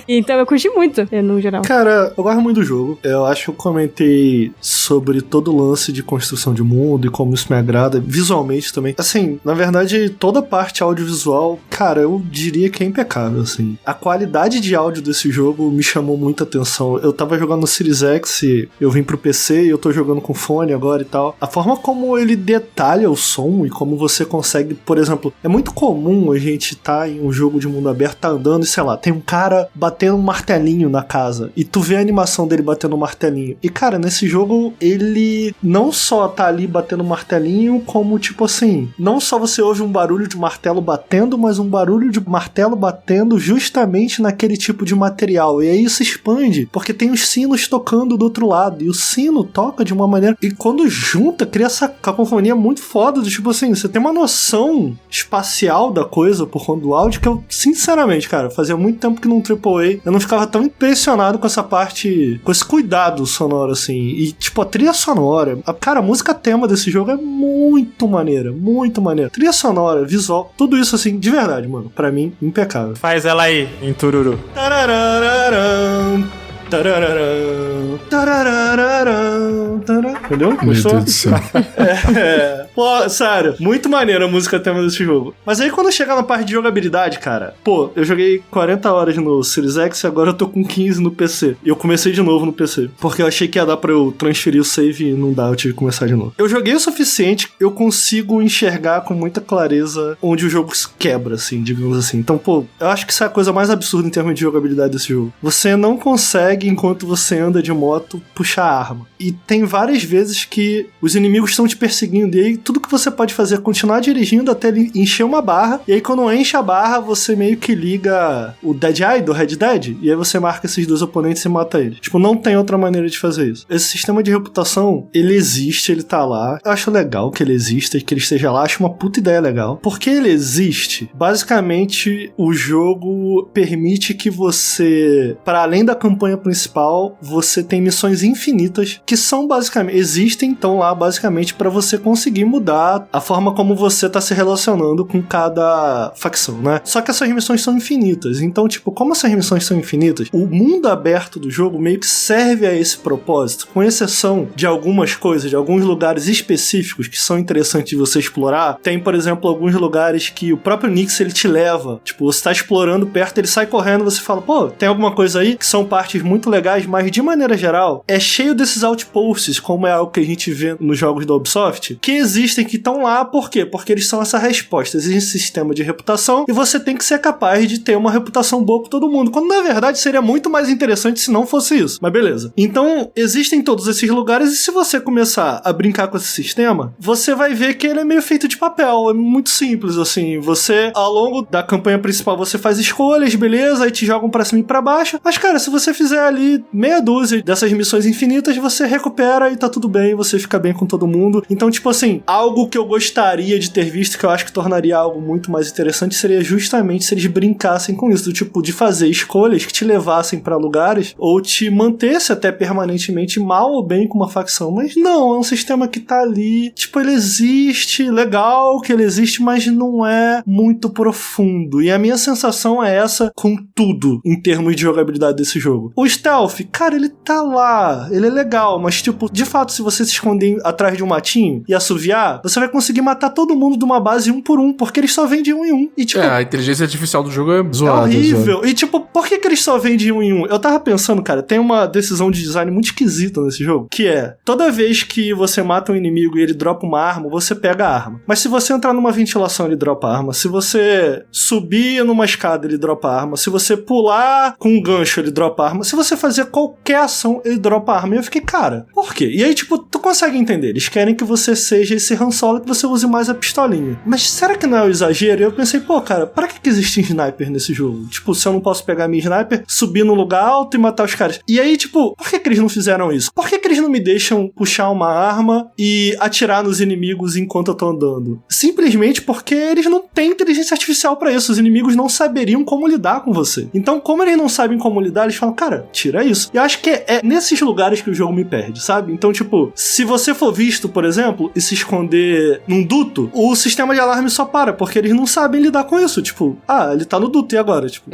então eu curti muito, no geral. Cara, eu gosto muito do jogo. Eu acho que eu comentei sobre todo o lance de construção de mundo e como isso me agrada, visualmente também. Assim, na verdade, toda a parte audiovisual, cara, eu diria que é impecável, assim. A qualidade de áudio desse jogo me chamou muita atenção. Eu tava jogando no Series X, eu vim pro PC e eu tô jogando com fone agora e tal. A forma como ele detalha o som e como você consegue, por exemplo, é muito comum a gente tá em um jogo de mundo aberto, tá andando e sei lá, tem um cara batendo um martelinho na casa e tu vê a animação dele batendo um martelinho. E cara, nesse jogo ele não só tá ali batendo um martelinho, como tipo assim, não só você ouve um barulho de martelo batendo, mas um barulho de martelo batendo justamente naquele tipo de material. E aí isso expande, porque tem os sinos tocando do outro lado, e o sino toca de uma maneira, e quando junta, cria essa cacofonia muito foda, do tipo assim, você tem uma noção espacial da coisa por conta do áudio, que eu, sinceramente, cara, fazia muito tempo que num AAA eu não ficava tão impressionado com essa parte, com esse cuidado sonoro, assim, e tipo, a trilha sonora, cara, a música tema desse jogo é muito maneira, muito maneira. Trilha sonora, visual, tudo isso assim, de verdade, mano, pra mim, impecável. Faz ela aí, em Tururu. Tararararam, tarararam, tararararam, tararararam. Entendeu? Gostou? Meu Deus do céu. Pô, sério, muito maneira a música tema desse jogo. Mas aí quando chega na parte de jogabilidade, cara, pô, eu joguei 40 horas no Series X e agora eu tô com 15 no PC. E eu comecei de novo no PC, porque eu achei que ia dar pra eu transferir o save e não dá, eu tive que começar de novo. Eu joguei o suficiente, eu consigo enxergar com muita clareza onde o jogo se quebra, assim, digamos assim. Então, pô, eu acho que isso é a coisa mais absurda em termos de jogabilidade desse jogo. Você não consegue, enquanto você anda de moto, puxar a arma. E tem várias vezes que os inimigos estão te perseguindo, e aí tudo que você pode fazer é continuar dirigindo até ele encher uma barra, e aí quando enche a barra, você meio que liga o Dead Eye do Red Dead, e aí você marca esses dois oponentes e mata eles. Tipo, não tem outra maneira de fazer isso. Esse sistema de reputação, ele existe, ele tá lá. Eu acho legal que ele exista, que ele esteja lá, acho uma puta ideia legal. Porque ele existe, basicamente, o jogo permite que você, para além da campanha principal, você tem missões infinitas, que são basicamente, existem, então lá basicamente para você conseguir mudar a forma como você tá se relacionando com cada facção, né? Só que essas missões são infinitas, então tipo, como essas missões são infinitas, o mundo aberto do jogo meio que serve a esse propósito, com exceção de algumas coisas, de alguns lugares específicos que são interessantes de você explorar. Tem, por exemplo, alguns lugares que o próprio Nix, ele te leva, tipo, você tá explorando perto, ele sai correndo, você fala, pô, tem alguma coisa aí? Que são partes muito legais, mas de maneira geral, é cheio desses outposts, como é algo que a gente vê nos jogos da Ubisoft, que existem, que estão lá, por quê? Porque eles são essa resposta, existe um sistema de reputação, e você tem que ser capaz de ter uma reputação boa com todo mundo, quando na verdade seria muito mais interessante se não fosse isso, mas beleza. Então, existem todos esses lugares, e se você começar a brincar com esse sistema, você vai ver que ele é meio feito de papel, é muito simples, assim, você, ao longo da campanha principal, você faz escolhas, beleza, aí te jogam pra cima e pra baixo, mas cara, se você fizer ali meia dúzia dessas missões infinitas, você recupera e tá tudo bem, você fica bem com todo mundo. Então, tipo assim, algo que eu gostaria de ter visto, que eu acho que tornaria algo muito mais interessante, seria justamente se eles brincassem com isso, do tipo, de fazer escolhas que te levassem pra lugares, ou te mantesse até permanentemente mal ou bem com uma facção. Mas não, é um sistema que tá ali, tipo, ele existe, legal que ele existe, mas não é muito profundo. E a minha sensação é essa com tudo, em termos de jogabilidade desse jogo. Os stealth, cara, ele tá lá, ele é legal, mas tipo, de fato, se você se esconder atrás de um matinho e assoviar, você vai conseguir matar todo mundo de uma base um por um, porque eles só vêm de um em um. E, tipo, a inteligência artificial do jogo é zoada. É horrível. E tipo, por que eles só vêm de um em um? Eu tava pensando, cara, tem uma decisão de design muito esquisita nesse jogo, que é, toda vez que você mata um inimigo e ele dropa uma arma, você pega a arma. Mas se você entrar numa ventilação, ele dropa a arma. Se você subir numa escada, ele dropa a arma. Se você pular com um gancho, ele dropa a arma. Se você fazer qualquer ação, ele dropa a arma. E eu fiquei, cara, por quê? E aí, tipo, tu consegue entender. Eles querem que você seja esse Han Solo, que você use mais a pistolinha. Mas será que não é o exagero? E eu pensei, pô, cara, pra que existe sniper nesse jogo? Tipo, se eu não posso pegar minha sniper, subir num lugar alto e matar os caras. E aí, tipo, por que eles não fizeram isso? Por que eles não me deixam puxar uma arma e atirar nos inimigos enquanto eu tô andando? Simplesmente porque eles não têm inteligência artificial pra isso. Os inimigos não saberiam como lidar com você. Então, como eles não sabem como lidar, eles falam, cara, tira isso. E eu acho que é nesses lugares que o jogo me perde, sabe? Então, tipo, se você for visto, por exemplo, e se esconder num duto, o sistema de alarme só para, porque eles não sabem lidar com isso. Tipo, ele tá no duto, e agora? Tipo,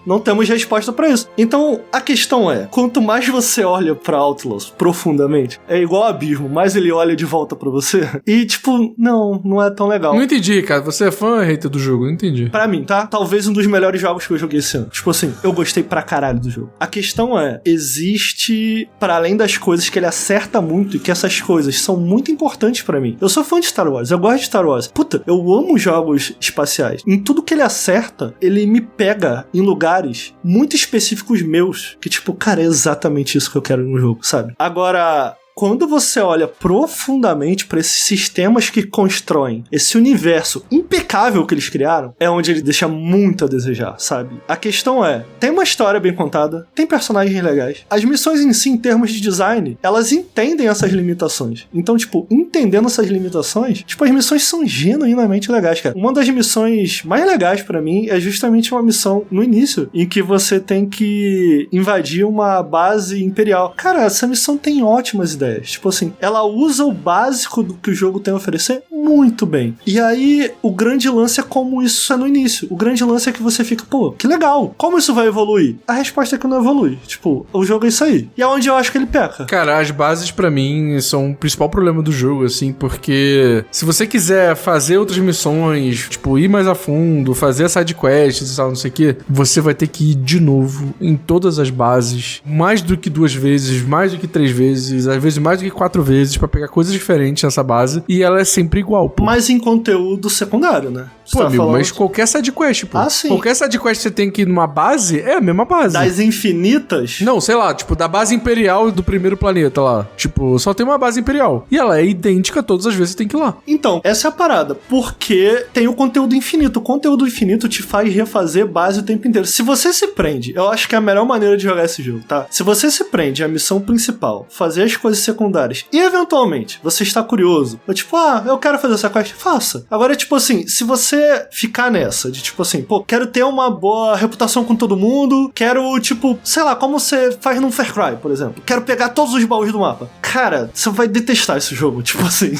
não temos resposta pra isso. Então, a questão é, quanto mais você olha pra Outlaws profundamente, é igual abismo, mais ele olha de volta pra você. E, tipo, não é tão legal. Não entendi, cara. Você é fã ou hater do jogo? Não entendi. Pra mim, tá? Talvez um dos melhores jogos que eu joguei esse ano. Tipo assim, eu gostei pra caralho do jogo. A questão é, existe, para além das coisas que ele acerta muito, e que essas coisas são muito importantes pra mim. Eu sou fã de Star Wars, eu gosto de Star Wars. Puta, eu amo jogos espaciais. Em tudo que ele acerta, ele me pega em lugares muito específicos meus, que tipo, cara, é exatamente isso que eu quero no jogo, sabe? Agora, quando você olha profundamente para esses sistemas que constroem esse universo impecável que eles criaram, é onde ele deixa muito a desejar, sabe? A questão é, tem uma história bem contada, tem personagens legais. As missões em si, em termos de design, elas entendem essas limitações. Então, tipo, entendendo essas limitações, tipo, as missões são genuinamente legais, cara. Uma das missões mais legais pra mim é justamente uma missão no início, em que você tem que invadir uma base imperial. Cara, essa missão tem ótimas ideias. Tipo assim, ela usa o básico do que o jogo tem a oferecer muito bem. E aí, o grande lance é como isso é no início. O grande lance é que você fica, pô, que legal. Como isso vai evoluir? A resposta é que não evolui. Tipo, o jogo é isso aí. E é onde eu acho que ele peca. Cara, as bases pra mim são o principal problema do jogo, assim, porque se você quiser fazer outras missões, tipo, ir mais a fundo, fazer sidequests e tal, não sei o que, você vai ter que ir de novo em todas as bases, mais do que 2 vezes, mais do que 3 vezes, às vezes mais do que 4 vezes pra pegar coisas diferentes nessa base, e ela é sempre igual, pô. Mas em conteúdo secundário, né? Você Pô, tá amigo, falando... mas qualquer sidequest, pô. Sim. Qualquer sidequest que você tem que ir numa base, é a mesma base. Das infinitas? Não, sei lá, tipo, da base imperial do primeiro planeta lá. Tipo, só tem uma base imperial. E ela é idêntica todas as vezes que você tem que ir lá. Então, essa é a parada. Porque tem o conteúdo infinito. O conteúdo infinito te faz refazer base o tempo inteiro. Se você se prende, eu acho que é a melhor maneira de jogar esse jogo, tá? Se você se prende à missão principal, fazer as coisas secundárias, e eventualmente você está curioso, tipo, eu quero fazer essa quest, faça. Agora, tipo assim, se você ficar nessa, de tipo assim, pô, quero ter uma boa reputação com todo mundo, quero, tipo, sei lá, como você faz num Far Cry, por exemplo, quero pegar todos os baús do mapa. Cara, você vai detestar esse jogo, tipo assim,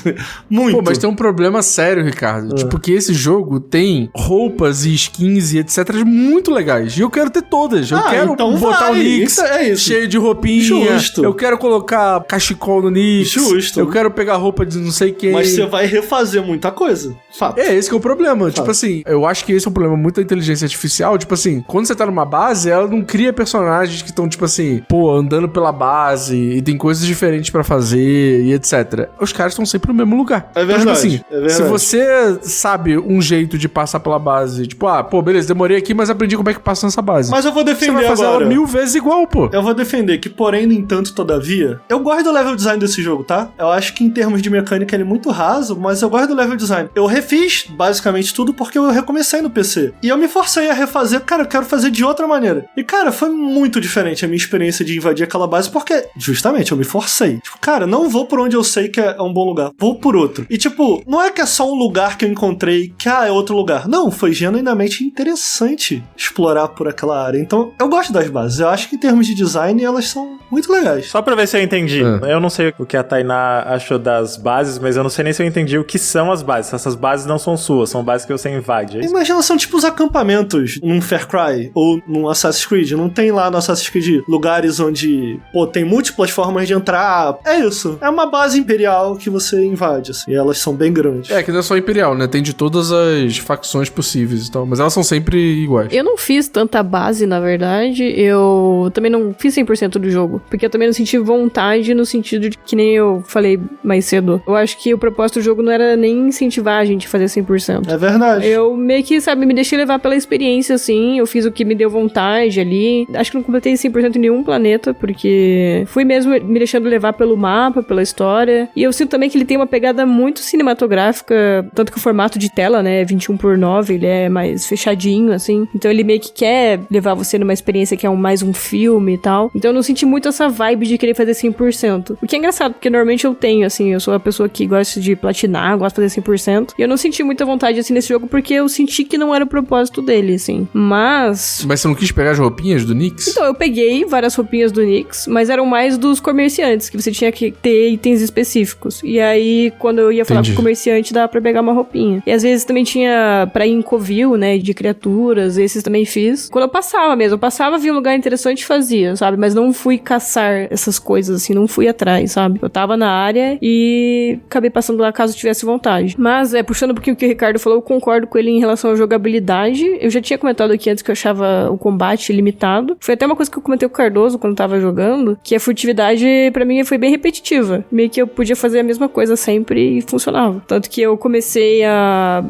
muito. Pô, mas tem um problema sério, Ricardo. Tipo, que esse jogo tem roupas e skins e etc muito legais. E eu quero ter todas. Eu quero então botar o Nix isso. cheio de roupinha. Justo. Eu quero colocar cachecol no Nix. Justo. Eu quero pegar roupa de não sei quem. Mas você vai refazer muita coisa. Fato. É, esse que é o problema. Tipo assim, eu acho que esse é o problema muito da inteligência artificial. Tipo assim, quando você tá numa base, ela não cria personagens que estão, tipo assim, pô, andando pela base e tem coisas diferentes pra fazer e etc. Os caras estão sempre no mesmo lugar. É verdade. Então, tipo assim, é verdade. se você sabe um jeito de passar pela base, tipo, pô, beleza, demorei aqui, mas aprendi como é que passa nessa base. Mas eu vou defender agora. Você vai fazer ela 1000 vezes igual, pô. Eu vou defender que, porém, no entanto, todavia, eu gosto do level design desse jogo, tá? Eu acho que em termos de mecânica ele é muito raso, mas eu gosto do level design. Eu refiz basicamente tudo porque eu recomecei no PC. E eu me forcei a refazer, cara, eu quero fazer de outra maneira. E, cara, foi muito diferente a minha experiência de invadir aquela base, porque, justamente, eu me forcei. Tipo, cara, não vou por onde eu sei que é um bom lugar, vou por outro. E, tipo, não é que é só um lugar que eu encontrei que, é outro lugar. Não, foi genuinamente interessante explorar por aquela área. Então, eu gosto das bases. Eu acho que em termos de design, elas são muito legais. Só pra ver se eu entendi. Eu não sei o que a Tainá achou das bases, mas eu não sei nem se eu entendi o que são as bases. Essas bases não são suas, são bases que você invade. É isso? Imagina, são tipo os acampamentos num Far Cry ou num Assassin's Creed. Não tem lá no Assassin's Creed lugares onde, tem múltiplas formas de entrar. É isso. É uma base imperial que você invade, assim. E elas são bem grandes. É, que não é só imperial, né? Tem de todas as facções possíveis e tal. Mas elas são sempre iguais. Eu não fiz tanta base, na verdade. Eu também não fiz 100% do jogo. Porque eu também não senti vontade no sentido de que nem eu falei mais cedo. Eu acho que o propósito do jogo não era nem incentivar a gente a fazer 100%. É verdade. Eu meio que, sabe, me deixei levar pela experiência, assim. Eu fiz o que me deu vontade ali. Acho que não completei 100% em nenhum planeta, porque fui mesmo me deixando levar pelo mapa, pela história. E eu sinto também que ele tem uma pegada muito cinematográfica, tanto que o formato de tela, né, 21:9, ele é mais fechadinho, assim. Então ele meio que quer levar você numa experiência que é mais um filme e tal. Então eu não senti muito essa vibe de querer fazer 100%. O que é engraçado, porque normalmente eu tenho, assim, eu sou a pessoa que gosta de platinar, gosta de fazer 100%. E eu não senti muita vontade, assim, nesse jogo, porque eu senti que não era o propósito dele, assim. Mas você não quis pegar as roupinhas do Nyx? então, eu peguei várias roupinhas do Nyx, mas eram mais dos comerciantes, que você tinha que ter itens específicos. E aí, quando eu ia falar com o comerciante, dava pra pegar uma roupinha. E às vezes também tinha pra ir em covil, né, de criaturas, esses também fiz. Quando eu passava mesmo, via um lugar interessante e fazia, sabe? Mas não fui caçar essas coisas, assim, não fui atrás, sabe? Eu tava na área e acabei passando lá caso tivesse vontade. Mas, puxando um pouquinho o que o Ricardo falou, eu concordo com ele em relação à jogabilidade. Eu já tinha comentado aqui antes que eu achava o combate limitado. Foi até uma coisa que eu comentei com o Cardoso quando tava jogando, que a furtividade, pra mim, foi bem repetitiva. Meio que eu podia fazer a mesma coisa sempre e funcionava. Tanto que eu comecei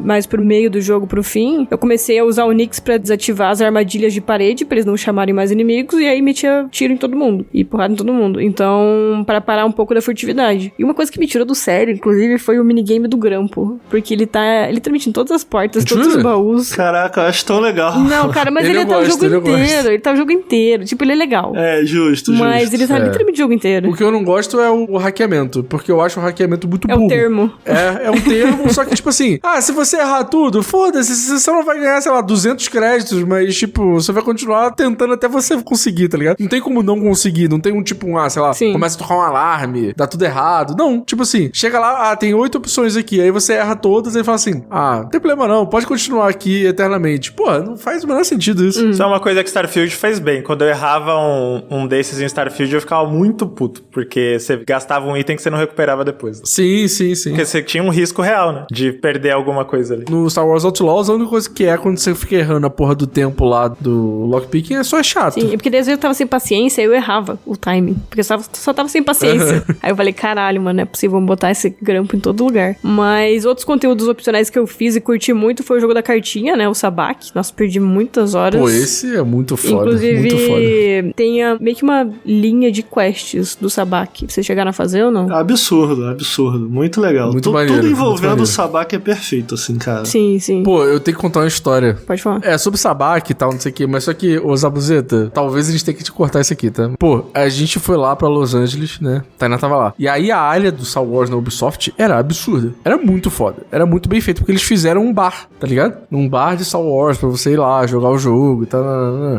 mais pro meio do jogo, pro fim, eu comecei a usar o Nyx pra desativar as armadilhas de parede, pra eles não chamarem mais inimigos, e aí metia tiro em todo mundo. E porrada em todo mundo. Então, pra parar um pouco da furtividade. E uma coisa que me tirou do sério, inclusive, foi o minigame do grampo. Porque ele tá literalmente em todas as portas, todos os baús. Caraca, eu acho tão legal. Não, cara, mas ele tá o jogo inteiro. Ele tá o jogo inteiro. Tipo, ele é legal. É, justo. Mas ele tá literalmente o jogo inteiro. O que eu não gosto é o hackeamento, porque eu acho o hackeamento muito burro. É o termo. É um termo, só que tipo assim, se você errar tudo, foda-se, você não vai ganhar, sei lá, 200 créditos, mas tipo, você vai continuar tentando até você conseguir, tá ligado? Não tem como não conseguir, não tem um tipo, sei lá, Sim. começa a tocar um alarme, dá tudo errado. Não, tipo assim, chega lá, tem 8 opções aqui, aí você erra todas e fala assim, não tem problema não, pode continuar aqui eternamente. Pô, não faz o menor sentido isso. Isso é uma coisa que Starfield fez bem. Quando eu errava um desses em Starfield, eu ficava muito puto, porque você gastava um item que você não recuperava depois. Sim. Porque você tinha um risco real, né? De perder alguma coisa ali. No Star Wars Outlaws, a única coisa que quando você fica errando a porra do tempo lá do lockpicking é só chato. Sim, porque às vezes eu tava sem paciência e eu errava o timing. Porque eu só tava sem paciência. Aí eu falei, caralho, mano, não é possível botar esse grampo em todo lugar. Mas outros conteúdos opcionais que eu fiz e curti muito foi o jogo da cartinha, né? O Sabak. Nossa, perdi muitas horas. Pô, esse é muito foda. Inclusive, muito foda. Tem meio que uma linha de quests do Sabak. Vocês chegaram a fazer ou não? Absurdo. Muito legal. Muito maneiro, tudo muito envolvendo maneiro. o Sabak é perfeito, assim, cara. Sim. Pô, eu tenho que contar uma história. Pode falar. É, sobre Sabak e tal, não sei o que, mas só que, ô Zabuzeta, talvez a gente tenha que te cortar isso aqui, tá? Pô, a gente foi lá pra Los Angeles, né? Tainá tava lá. E aí a área do Star Wars na Ubisoft era absurda. Era muito foda. Era muito bem feito, porque eles fizeram um bar, tá ligado? Um bar de Star Wars pra você ir lá, jogar o jogo e tal.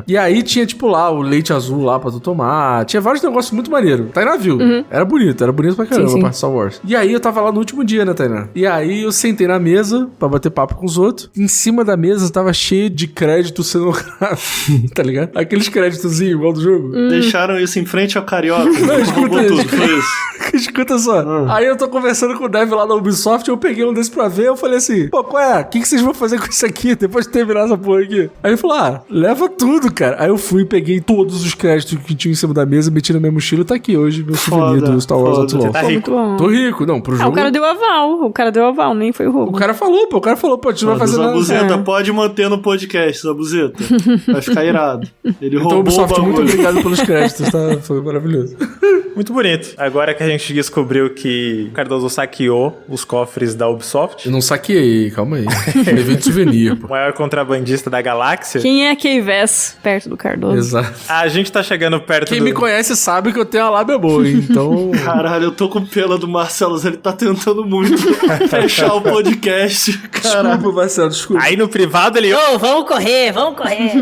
E aí tinha, tipo, lá o leite azul lá pra tu tomar. Tinha vários negócios muito maneiros. Tainá viu. Era bonito pra caramba Sim. a parte de Star Wars. E aí eu tava lá no último dia, né, Tainá? E aí eu sentei na mesa pra bater papo com os outros. Em cima da mesa tava cheio de crédito cenográfico, tá ligado? Aqueles créditozinhos igual do jogo. Deixaram isso em frente ao Carioca. Não, escuta tudo, foi isso. Escuta só. Aí eu tô conversando com o dev lá da Ubisoft, eu peguei um desse pra ver, eu falei assim, pô, qual é? O que vocês vão fazer com isso aqui depois de terminar essa porra aqui? Aí ele falou, leva tudo, cara. Aí eu fui, peguei todos os créditos que tinha em cima da mesa, meti na minha mochila, tá aqui hoje, meu souvenir do Star Wars Outlaws. Tá rico. Muito bom. Tô rico, não, pro jogo. O cara deu aval, nem foi o roubo. O cara falou, pô, a gente não vai fazer nada. Zabuzeta, pode manter no podcast, Zabuzeta. Vai ficar irado. Ele Então, roubou Ubisoft, o muito bagulho. obrigado pelos créditos, tá? Foi maravilhoso. Muito bonito. Agora que a gente descobriu que o Cardoso saqueou os cofres da Ubisoft, Eu não saqueei, calma aí. Levei de souvenir, o pô. maior contrabandista da galáxia, Quem é Keivess perto do Cardoso? Exato. a gente tá chegando perto Quem do... me conhece sabe que eu tenho a lábia boa, hein? Então... Caralho, eu tô com pena do Marcelo, ele tá tentando muito fechar o podcast. Caralho. Desculpa, Marcelo, desculpa. Aí no privado ele... Ô, vamos correr.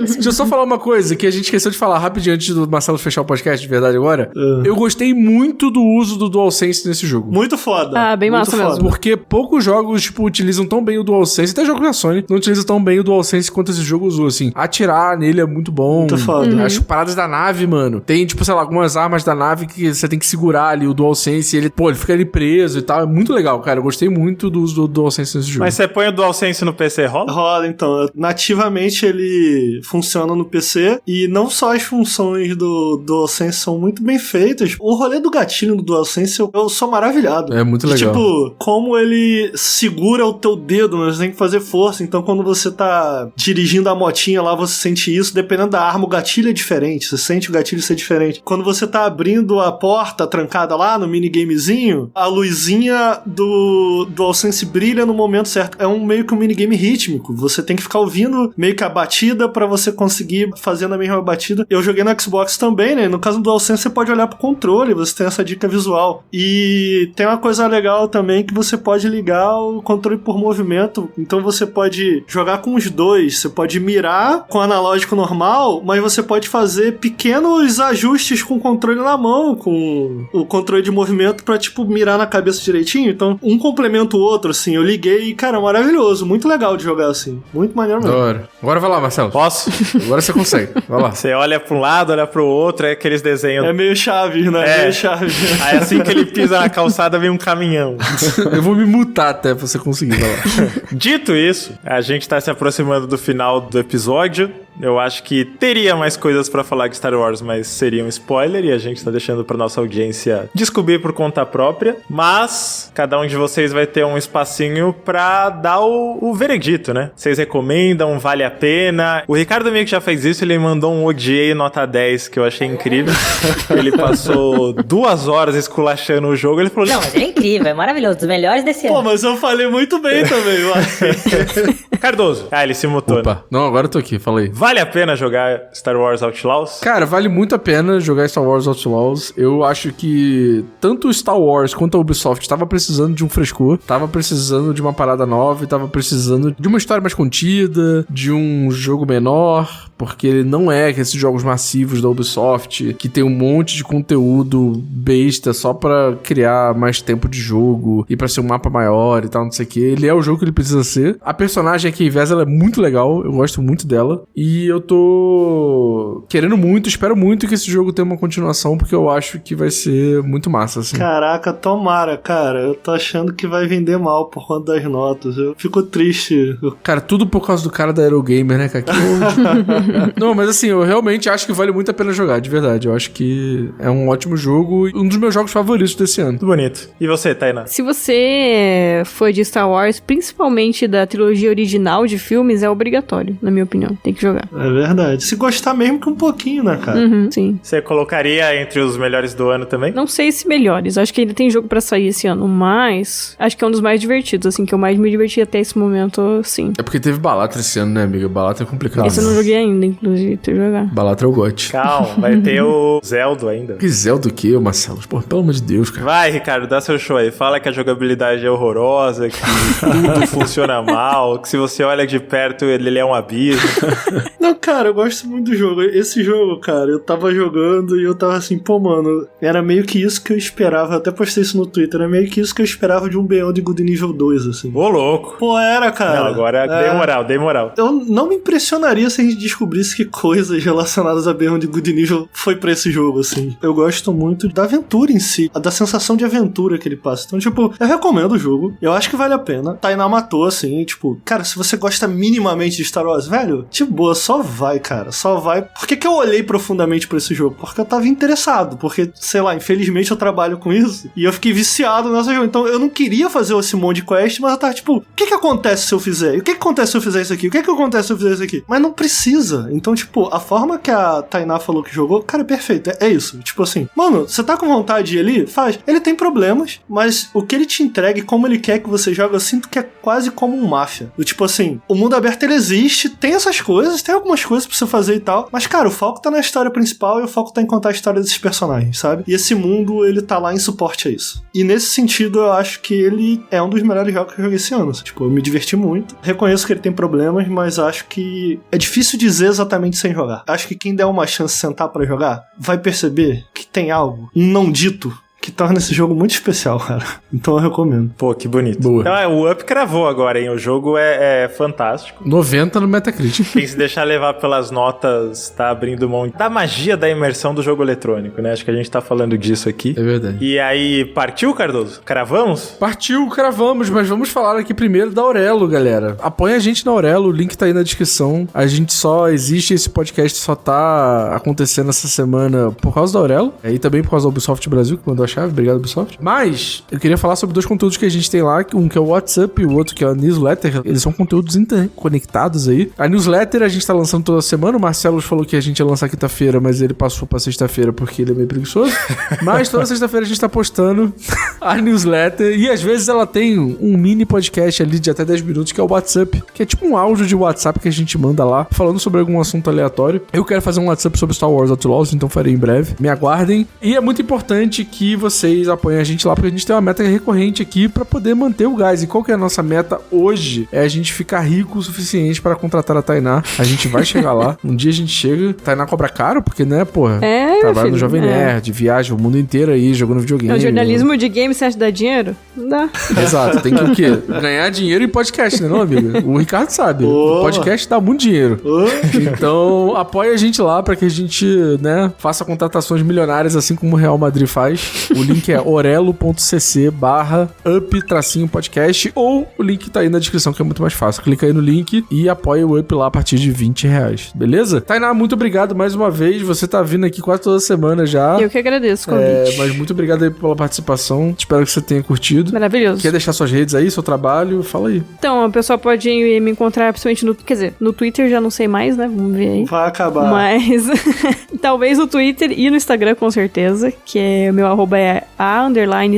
Deixa eu só falar uma coisa que a gente esqueceu de falar rapidinho antes do Marcelo fechar o podcast de verdade agora. Eu gostei gostei muito do uso do DualSense nesse jogo. Muito foda. Ah, bem muito massa mesmo. Porque poucos jogos, tipo, utilizam tão bem o DualSense, até jogos da Sony, não utilizam tão bem o DualSense quanto esse jogo usou, assim. Atirar nele é muito bom. Muito foda. As paradas da nave, mano. Tem, tipo, sei lá, algumas armas da nave que você tem que segurar ali o DualSense e ele, pô, ele fica ali preso e tal. É muito legal, cara. Eu gostei muito do uso do DualSense nesse jogo. Mas você põe o DualSense no PC, rola? Rola, então. Nativamente ele funciona no PC e não só as funções do DualSense são muito bem feitas. O rolê do gatilho do DualSense eu sou maravilhado. É muito legal. Tipo, como ele segura o teu dedo, né? Você tem que fazer força. Então quando você tá dirigindo a motinha lá, você sente isso. Dependendo da arma, o gatilho é diferente. Você sente o gatilho ser diferente. Quando você tá abrindo a porta trancada lá no minigamezinho, a luzinha do DualSense brilha no momento certo. É meio que um minigame rítmico. Você tem que ficar ouvindo meio que a batida pra você conseguir fazer na mesma batida. Eu joguei no Xbox também, né? No caso do DualSense, você pode olhar pro controle, você tem essa dica visual. E tem uma coisa legal também que você pode ligar o controle por movimento. Então você pode jogar com os dois. Você pode mirar com o analógico normal, mas você pode fazer pequenos ajustes com o controle na mão, com o controle de movimento pra, tipo, mirar na cabeça direitinho. Então, um complementa o outro, assim. Eu liguei e, cara, maravilhoso. Muito legal de jogar assim. Muito maneiro mesmo. Agora vai lá, Marcelo. Posso? Agora você consegue. Vai lá. Você olha pra um lado, olha pro outro, é aqueles desenhos. É meio Chaves, né? É. Meio Chaves. Aí assim que ele pisa na calçada, vem um caminhão. Eu vou me mutar até pra você conseguir. Vai lá. Dito isso, a gente tá se aproximando do final do episódio. Eu acho que teria mais coisas pra falar de Star Wars, mas seria um spoiler e a gente tá deixando pra nossa audiência descobrir por conta própria. Mas cada um de vocês vai ter um espacinho pra dar o veredito, né? Vocês recomendam, vale a pena? O Ricardo meio que já fez isso, ele mandou um odiei nota 10, que eu achei incrível. Ele passou 2 horas esculachando o jogo, ele falou... Não, mas é incrível, é maravilhoso, dos melhores desse Pô, ano. mas eu falei muito bem também, eu acho. Cardoso. Ah, ele se mutou. Né? Opa. Não, agora eu tô aqui. Falei. Vale a pena jogar Star Wars Outlaws? Cara, vale muito a pena jogar Star Wars Outlaws. Eu acho que tanto o Star Wars quanto a Ubisoft tava precisando de um frescor, tava precisando de uma parada nova, tava precisando de uma história mais contida, de um jogo menor, porque ele não é esses jogos massivos da Ubisoft, que tem um monte de conteúdo besta só pra criar mais tempo de jogo e pra ser um mapa maior e tal, não sei o que. Ele é o jogo que ele precisa ser. A personagem aqui, Ivez, ela é muito legal, eu gosto muito dela. E eu tô querendo muito, espero muito que esse jogo tenha uma continuação, porque eu acho que vai ser muito massa, assim. Caraca, tomara, cara. Eu tô achando que vai vender mal por conta das notas. Eu fico triste. Cara, tudo por causa do cara da Eurogamer, né, cara? Que ódio. Não, mas assim, eu realmente acho que vale muito a pena jogar, de verdade. Eu acho que é um ótimo jogo e um dos meus jogos favoritos desse ano. Muito bonito. E você, Tainá? Se você foi de Star Wars, principalmente da trilogia original de filmes, é obrigatório, na minha opinião. Tem que jogar. É verdade. Se gostar mesmo que um pouquinho, né, cara? Sim. Você colocaria entre os melhores do ano também? Não sei se melhores. Acho que ainda tem jogo pra sair esse ano, mas acho que é um dos mais divertidos, assim, que eu mais me diverti até esse momento, sim. É porque teve Balatra esse ano, né, amiga? Balatra é complicado. Esse eu não joguei ainda, inclusive, tem que jogar. Balatra é o GOT. Calma, vai ter o Zelda ainda. Que Zelda o quê, Marcelo? Pô, pelo amor de Deus, cara. Vai, Ricardo, dá seu show aí. Fala que a jogabilidade é horrorosa, que tudo funciona mal, que se você olha de perto ele é um abismo. Não, cara, eu gosto muito do jogo. Esse jogo, cara, eu tava jogando e eu tava assim, pô, mano, era meio que isso que eu esperava. Eu até postei isso no Twitter, era meio que isso que eu esperava de um Beyond Good nível 2, assim. Ô, louco. Pô, era, cara. Não, agora dei moral. Eu não me impressionaria se a gente descobrisse que coisas relacionadas a Beyond Good nível foi pra esse jogo, assim. Eu gosto muito da aventura em si, da sensação de aventura que ele passa. Então, tipo, eu recomendo o jogo. Eu acho que vale a pena. Tainá matou, assim, tipo, cara, se você gosta minimamente de Star Wars, velho, tipo, boa, só vai, cara. Só vai. Por que eu olhei profundamente pra esse jogo? Porque eu tava interessado. Porque, sei lá, infelizmente eu trabalho com isso. E eu fiquei viciado nesse jogo. Então, eu não queria fazer esse monte de quest, mas eu tava, tipo, o que acontece se eu fizer? E o que acontece se eu fizer isso aqui? O que acontece se eu fizer isso aqui? Mas não precisa. Então, tipo, a forma que a Tainá falou que jogou, cara, é perfeito. É isso. Tipo assim, mano, você tá com vontade de ir ali? Faz. Ele tem problemas, mas o que ele te entrega e como ele quer que você jogue, eu sinto que é quase como um máfia. Do tipo assim, o mundo aberto ele existe, tem essas coisas, tem algumas coisas pra você fazer e tal, mas, cara, o foco tá na história principal e o foco tá em contar a história desses personagens, sabe? E esse mundo, ele tá lá em suporte a isso. E nesse sentido, eu acho que ele é um dos melhores jogos que eu joguei esse ano. Tipo, eu me diverti muito. Reconheço que ele tem problemas, mas acho que é difícil dizer exatamente sem jogar. Acho que quem der uma chance de sentar pra jogar, vai perceber que tem algo, um não dito, que torna esse jogo muito especial, cara. Então eu recomendo. Pô, que bonito. Boa. Então, o Up cravou agora, hein? O jogo é fantástico. 90 no Metacritic. Quem se deixar levar pelas notas tá abrindo mão da magia da imersão do jogo eletrônico, né? Acho que a gente tá falando disso aqui. É verdade. E aí, partiu, Cardoso? Cravamos? Partiu, cravamos, mas vamos falar aqui primeiro da Aurelo, galera. Apoia a gente na Aurelo, o link tá aí na descrição. A gente só existe, esse podcast só tá acontecendo essa semana por causa da Aurelo. E também por causa da Ubisoft Brasil, que mandou a chave. Obrigado, Ubisoft. Mas eu queria falar sobre dois conteúdos que a gente tem lá, um que é o WhatsApp e o outro que é a newsletter. Eles são conteúdos interconectados aí. A newsletter a gente tá lançando toda semana. O Marcelo falou que a gente ia lançar quinta-feira, mas ele passou pra sexta-feira porque ele é meio preguiçoso. Mas toda sexta-feira a gente tá postando a newsletter e às vezes ela tem um mini podcast ali de até 10 minutos que é o WhatsApp, que é tipo um áudio de WhatsApp que a gente manda lá, falando sobre algum assunto aleatório. Eu quero fazer um WhatsApp sobre Star Wars Outlaws, então farei em breve. Me aguardem. E é muito importante que vocês apoiem a gente lá, porque a gente tem uma meta recorrente aqui pra poder manter o gás. E qual que é a nossa meta hoje? É a gente ficar rico o suficiente para contratar a Tainá. A gente vai chegar lá. Um dia a gente chega. Tainá cobra caro, porque, né, porra, trabalha filho, É. no Jovem Nerd, viaja o mundo inteiro aí, jogando videogame. O jornalismo de game, você acha que dá dinheiro? Não dá. Exato, tem que o quê? Ganhar dinheiro em podcast, né, não, amigo? O Ricardo sabe. O podcast dá muito dinheiro. Então, apoia a gente lá pra que a gente, né, faça contratações milionárias assim como o Real Madrid faz. O link é orelo.cc/up-podcast ou o link tá aí na descrição, que é muito mais fácil. Clica aí no link e apoia o Up lá a partir de R$20. Beleza? Tainá, muito obrigado mais uma vez. Você tá vindo aqui quase toda semana já. Eu que agradeço o convite. Mas muito obrigado aí pela participação. Espero que você tenha curtido. Maravilhoso. Quer deixar suas redes aí, seu trabalho? Fala aí. Então, a pessoa pode me encontrar principalmente no... Quer dizer, no Twitter já não sei mais, né? Vamos ver aí. Vai acabar. Mas talvez no Twitter e no Instagram, com certeza, que é o meu arroba é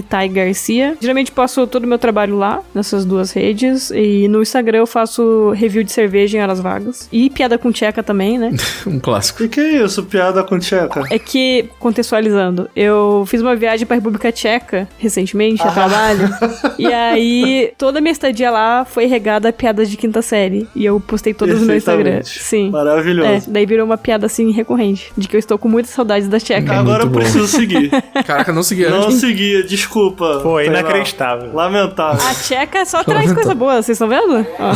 _TaiGarcia. Geralmente posto todo o meu trabalho lá, nessas duas redes. E no Instagram eu faço review de cerveja em horas vagas. E piada com tcheca também, né? Um clássico. O que é isso, piada com tcheca? É que, contextualizando, eu fiz uma viagem pra República Tcheca recentemente, a trabalho. E aí, toda a minha estadia lá foi regada a piadas de quinta série. E eu postei todas no meu Instagram. Perfeitamente. Sim. Maravilhoso. Daí virou uma piada assim recorrente. De que eu estou com muitas saudades da Tcheca. Agora eu muito bom. preciso seguir. Caraca, não segui Não antes. seguia, desculpa. Pô, Sei lá. inacreditável. Lamentável. A Tcheca só traz coisa boa, vocês estão vendo? Ó.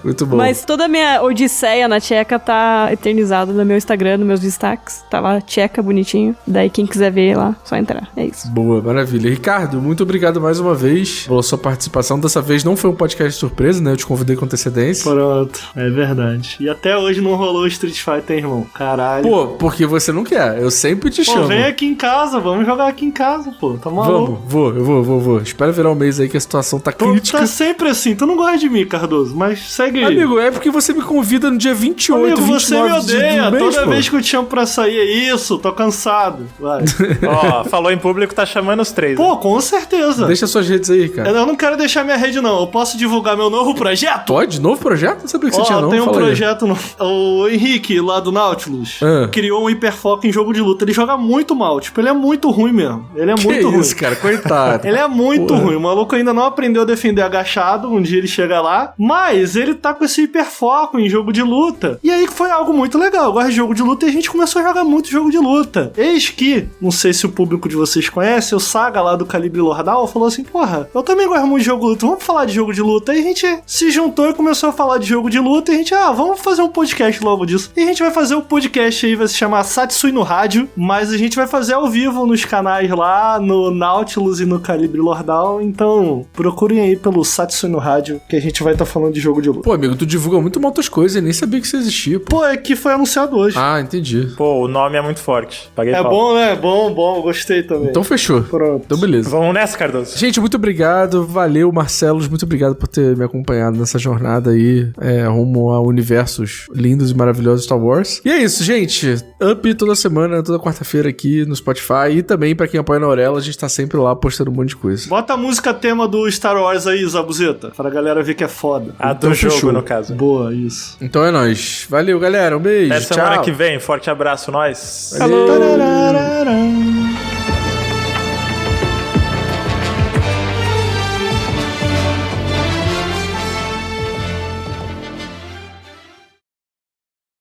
Muito bom. Mas toda a minha odisseia na Tcheca tá eternizada no meu Instagram, nos meus destaques. Tá lá, Tcheca, bonitinho. Daí quem quiser ver lá, só entrar. É isso. Boa, maravilha. Ricardo, muito obrigado mais uma vez pela sua participação. Dessa vez não foi um podcast surpresa, né? Eu te convidei com antecedência. Pronto, é verdade. E até hoje não rolou o Street Fighter, irmão. Caralho. Pô, porque você não quer. Eu sempre te Pô, chamo. vem aqui em casa, vamos jogar aqui em casa, pô. Tá maluco? Vamos, vou. Espero virar um mês aí que a situação tá Tu crítica. tá sempre assim, tu não gosta de mim, Cardoso, mas segue aí. Amigo, é porque você me convida no dia 28, Amigo, 29 você me odeia. do mês, Toda pô. vez que eu te chamo pra sair é isso, tô cansado. Vai. Ó, falou em público, tá chamando os três. Pô, com certeza. Deixa suas redes aí, cara. Eu não quero deixar minha rede, não. Eu posso divulgar meu novo projeto? Pode? Novo projeto? Não sabia que você tinha, não. Tem um Fala aí. projeto novo. O Henrique, lá do Nautilus, criou um hiperfoco em jogo de luta. Ele joga muito mal. Tipo, ele é muito ruim mesmo. Ele é Que muito ruim. isso, cara? Coitado. Ele é muito Porra. ruim. O maluco ainda não aprendeu a defender agachado. Um dia ele chega lá. Mas ele tá com esse hiperfoco em jogo de luta. E aí foi algo muito legal. Eu gosto de jogo de luta e a gente começou a jogar muito jogo de luta. Eis que, não sei se o público de vocês conhece, o Saga lá do Calibre Lordal falou assim, porra, eu também gosto muito de jogo de luta. Vamos falar de jogo de luta. Aí a gente se juntou e começou a falar de jogo de luta. E a gente, vamos fazer um podcast logo disso. E a gente vai fazer o podcast aí, vai se chamar Satsui no Rádio. Mas a gente vai fazer ao vivo nos canais lá, no Nautilus e no Calibre Lordal. Então, procurem aí pelo Satsui no Rádio, que a gente vai estar falando de jogo de luta. Pô, amigo, tu divulga muito mal tuas coisas e nem sabia que isso existia, pô. Pô, é que foi anunciado hoje. Ah, entendi. Pô, o nome é muito forte. Paguei É pau. bom, né? Bom, gostei também. Então fechou. Pronto. Então beleza. Vamos nessa, Cardoso. Gente, muito obrigado. Valeu, Marcelos. Muito obrigado por ter me acompanhado nessa jornada aí, rumo a universos lindos e maravilhosos Star Wars. E é isso, gente. Up toda semana, toda quarta-feira aqui no Spotify. E também, pra quem apoia na Aurela, a gente tá sempre lá postando um monte de coisa. Bota a música tema do Star Wars aí, Zabuzeta, pra galera ver que é foda. A Então do jogo, fechou. no caso. Boa, isso. Então é nóis. Valeu, galera. Um beijo. Até semana Tchau. que vem. Forte abraço, nós. Falou. Tarararara.